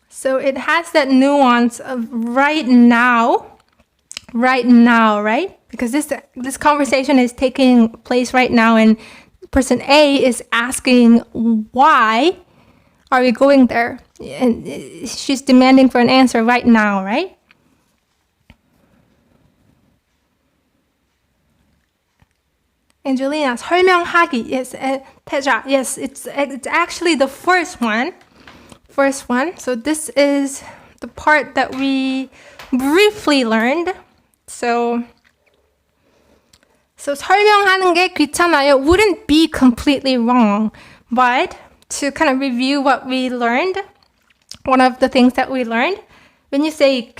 Speaker 1: So it has that nuance of right now, right? Because this conversation is taking place right now, and person A is asking why are we going there? And she's demanding for an answer right now, right? Angelina, 설명하기. Yes, Teja. Yes, it's actually the first one. So this is the part that we briefly learned. So 설명하는 게 귀찮아요 wouldn't be completely wrong. But to kind of review what we learned, one of the things that we learned, when you say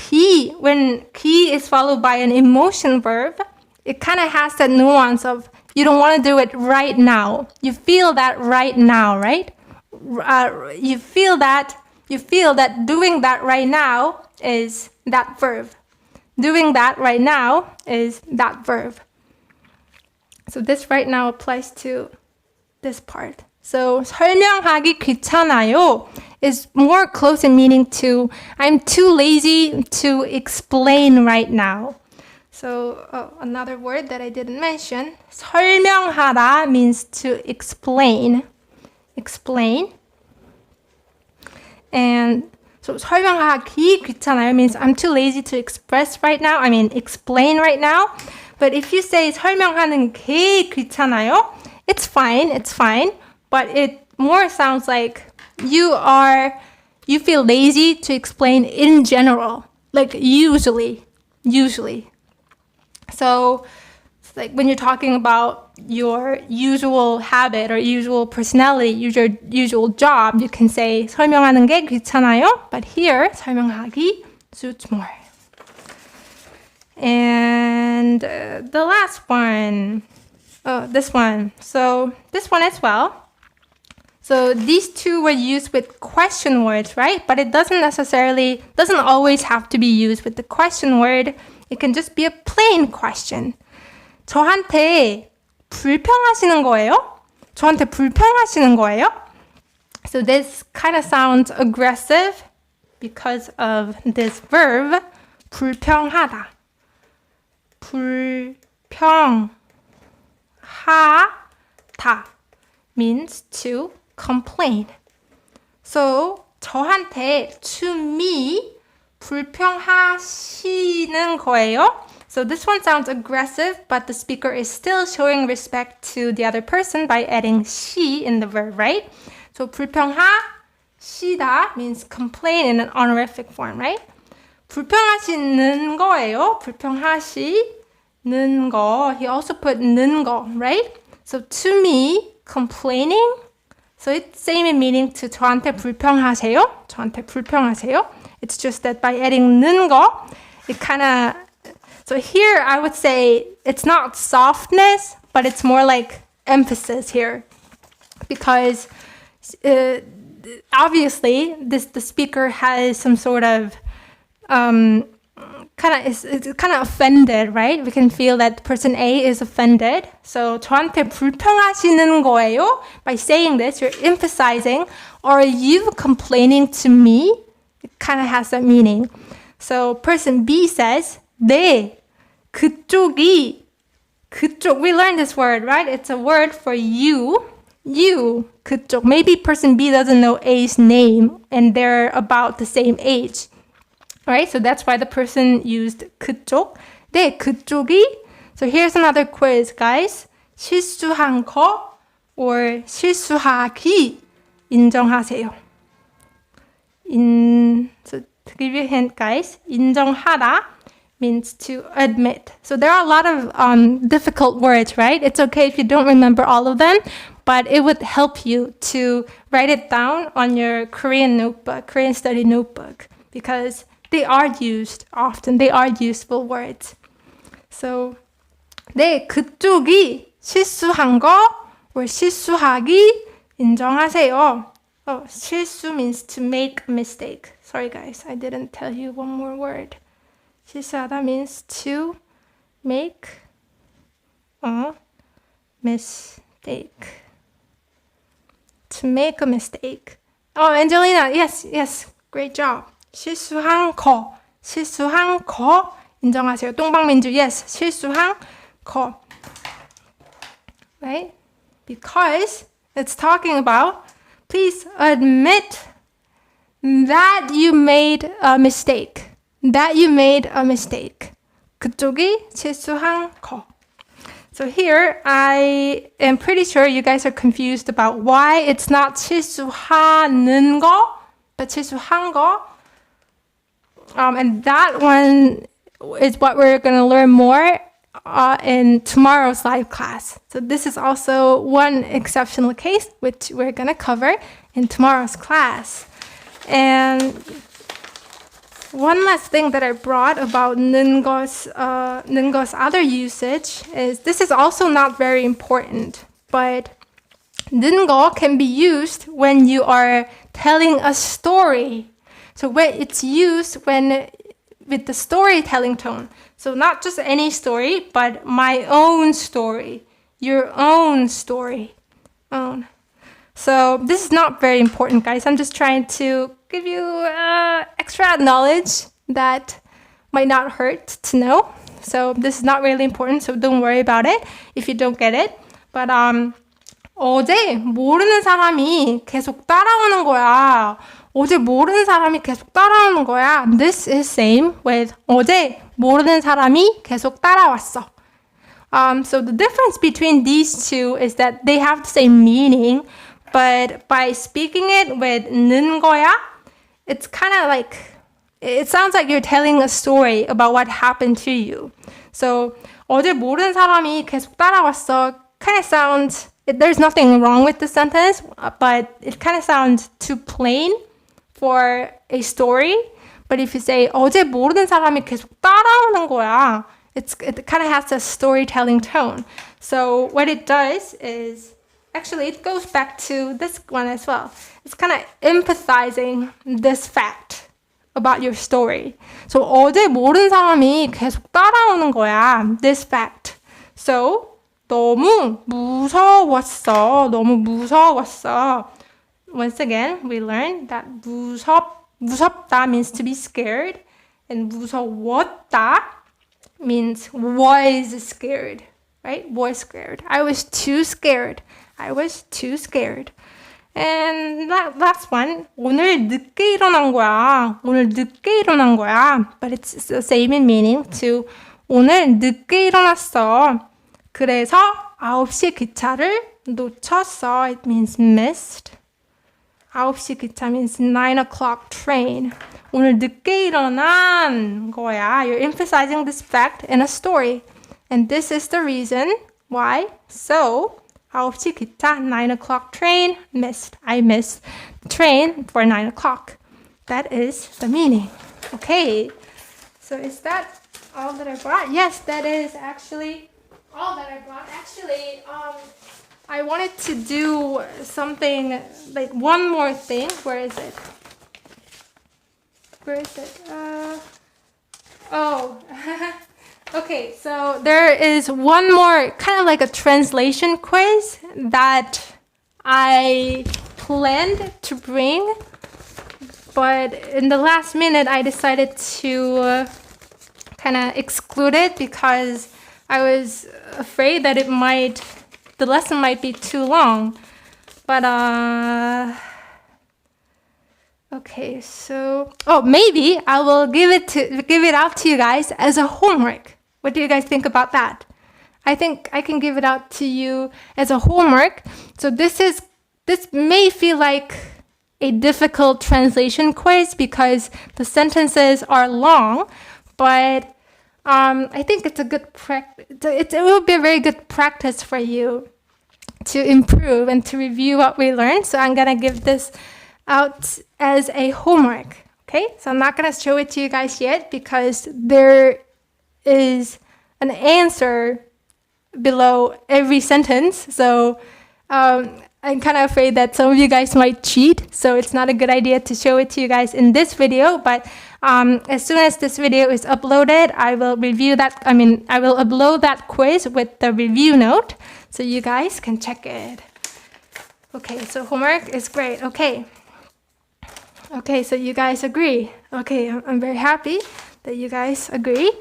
Speaker 1: when 기 is followed by an emotion verb, it kind of has that nuance of you don't want to do it right now. You feel that right now, right? You feel that doing that right now is that verb. Doing that right now is that verb. So this right now applies to this part. So 설명하기 귀찮아요 is more close in meaning to I'm too lazy to explain right now. So another word that I didn't mention, 설명하다 means to explain. And so 설명하기 귀찮아요 means I'm too lazy to express right now. I mean explain right now. But if you say 설명하는 게 귀찮아요, it's fine. But it more sounds like you feel lazy to explain in general, like usually. So it's like when you're talking about your usual habit or usual personality, your usual job, you can say 설명하는 게 귀찮아요. But here, 설명하기 suits more. And the last one, this one. So this one as well. So these two were used with question words, right? But it doesn't always have to be used with the question word. It can just be a plain question. 저한테 불평하시는 거예요? So this kind of sounds aggressive because of this verb, 불평하다. 불평하다 means to complain. So 저한테, to me, 불평하시는 거예요. So this one sounds aggressive, but the speaker is still showing respect to the other person by adding she in the verb, right? So 불평하시다 means complain in an honorific form, right? 불평하시는 거예요. 불평하시는 거. He also put 는 거, right? So to me, complaining. So it's same in meaning to 저한테 불평하세요. It's just that by adding 는 거, it kind of. So here I would say it's not softness, but it's more like emphasis here, because obviously the speaker has some sort of kind of offended, right? We can feel that person A is offended. So 저한테 불평하시는 거예요. By saying this, you're emphasizing, are you complaining to me? It kind of has that meaning. So person B says, 네, 그쪽. We learned this word, right? It's a word for you. 그쪽. Maybe person B doesn't know A's name and they're about the same age. Right? So that's why the person used 그쪽. 네, 그쪽이. So here's another quiz, guys. 실수한 거 or 실수하기 인정하세요. So to give you a hint, guys, 인정하다 means to admit. So there are a lot of difficult words, right? It's okay if you don't remember all of them, but it would help you to write it down on your Korean notebook, Korean study notebook, because they are used often. They are useful words. So 네, 그쪽이 실수한 거 or 실수하기 인정하세요. Oh, 실수 means to make a mistake. Sorry guys, I didn't tell you one more word. 실수하다 means to make a mistake. To make a mistake. Oh, Angelina, yes, great job. 실수한 거 인정하세요. 동방민주, yes, 실수한 거. Right? Because it's talking about, please admit that you made a mistake. 그쪽이 실수한 거. So here, I am pretty sure you guys are confused about why it's not 실수하는 거, but 실수한 거. And that one is what we're going to learn more in tomorrow's live class. So this is also one exceptional case which we're going to cover in tomorrow's class. And one last thing that I brought about 능거's other usage is, this is also not very important, but 능거 can be used when you are telling a story. So when it's used with the storytelling tone. So not just any story, but my own story, your own story. So this is not very important, guys. I'm just trying to give you extra knowledge that might not hurt to know. So this is not really important, so don't worry about it if you don't get it. But 어제 모르는 사람이 계속 따라오는 거야. 어제 모르는 사람이 계속 따라오는 거야. This is same with 어제 모르는 사람이 계속 따라왔어. So the difference between these two is that they have the same meaning, but by speaking it with 는 거야, it's kind of like, it sounds like you're telling a story about what happened to you. So 어제 모르는 사람이 계속 따라왔어 kind of sounds, there's nothing wrong with the sentence, but it kind of sounds too plain for a story. But if you say 어제 모르는 사람이 계속 따라오는 거야, it kind of has a storytelling tone. So what it does is, actually it goes back to this one as well. It's kind of emphasizing this fact about your story. So 어제 모르는 사람이 계속 따라오는 거야, this fact. So 너무 무서웠어. Once again, we learned that 무섭다 means to be scared, and 무서웠다 means was scared, right? Was scared. I was too scared. And that last one, 오늘 늦게 일어난 거야. But it's the same in meaning to 오늘 늦게 일어났어. 그래서 9시 기차를 놓쳤어. It means missed. 9시 기차 means 9 o'clock train. 오늘 늦게 일어난 거야. You're emphasizing this fact in a story. And this is the reason why. So, 9시 기차, 9 o'clock train, missed. I missed the train for 9 o'clock. That is the meaning. Okay. So is that all that I brought? Yes, that is actually all that I brought. Actually, I wanted to do something, like one more thing. Where is it? Okay, so there is one more, kind of like a translation quiz that I planned to bring, but in the last minute I decided to kind of exclude it because I was afraid that the lesson might be too long. But okay, so maybe I will give it out to you guys as a homework. What do you guys think about that? I think I can give it out to you as a homework. So this may feel like a difficult translation quiz because the sentences are long, but I think it's a good it will be a very good practice for you to improve and to review what we learned. So I'm gonna give this out as a homework. Okay, so I'm not gonna show it to you guys yet because there is an answer below every sentence. So I'm kind of afraid that some of you guys might cheat. So it's not a good idea to show it to you guys in this video. But as soon as this video is uploaded, I will I will upload that quiz with the review note so you guys can check it. Okay, so homework is great. Okay, so you guys agree. Okay, I'm very happy that you guys agree.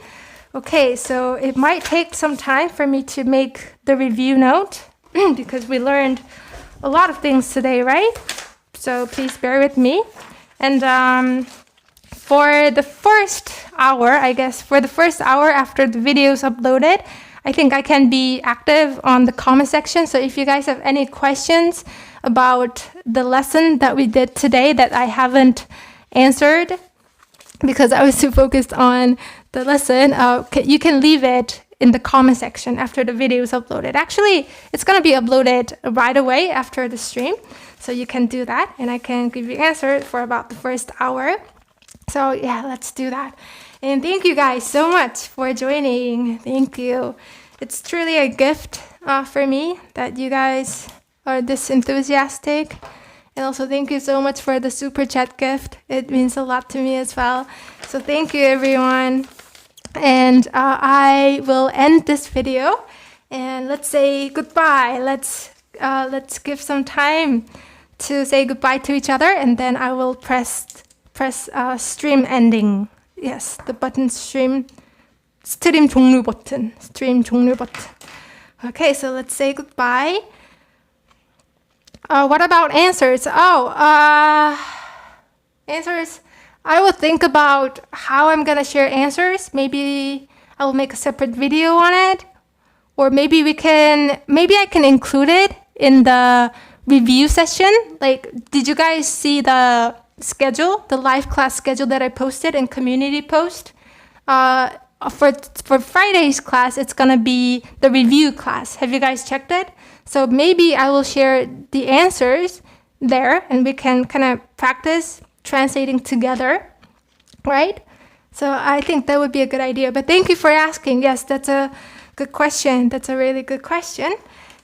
Speaker 1: Okay, so it might take some time for me to make the review note because we learned a lot of things today, right? So please bear with me. And for the first hour, after the video is uploaded, I think I can be active on the comment section. So if you guys have any questions about the lesson that we did today that I haven't answered because I was too focused on the lesson, you can leave it in the comment section after the video is uploaded. Actually, it's going to be uploaded right away after the stream. So you can do that and I can give you answer for about the first hour. So yeah, let's do that. And thank you guys so much for joining. Thank you. It's truly a gift for me that you guys are this enthusiastic. And also thank you so much for the super chat gift. It means a lot to me as well. So thank you everyone. And I will end this video and let's say goodbye. Let's give some time to say goodbye to each other and then I will press stream ending. Yes, the button stream 종료 button. Stream 종료 button. Okay, so let's say goodbye. What about answers? Answers. I will think about how I'm gonna share answers. Maybe I will make a separate video on it. Or maybe I can include it in the review session. Like, did you guys see the schedule, the live class schedule that I posted in community post? For Friday's class, it's gonna be the review class. Have you guys checked it? So maybe I will share the answers there and we can kind of practice translating together, right? So I think that would be a good idea. But thank you for asking. Yes, that's a good question. That's a really good question.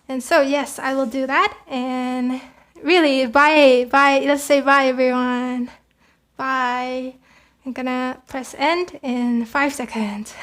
Speaker 1: And so yes, I will do that. And really, bye. Let's say bye, everyone. Bye. I'm gonna press end in 5 seconds.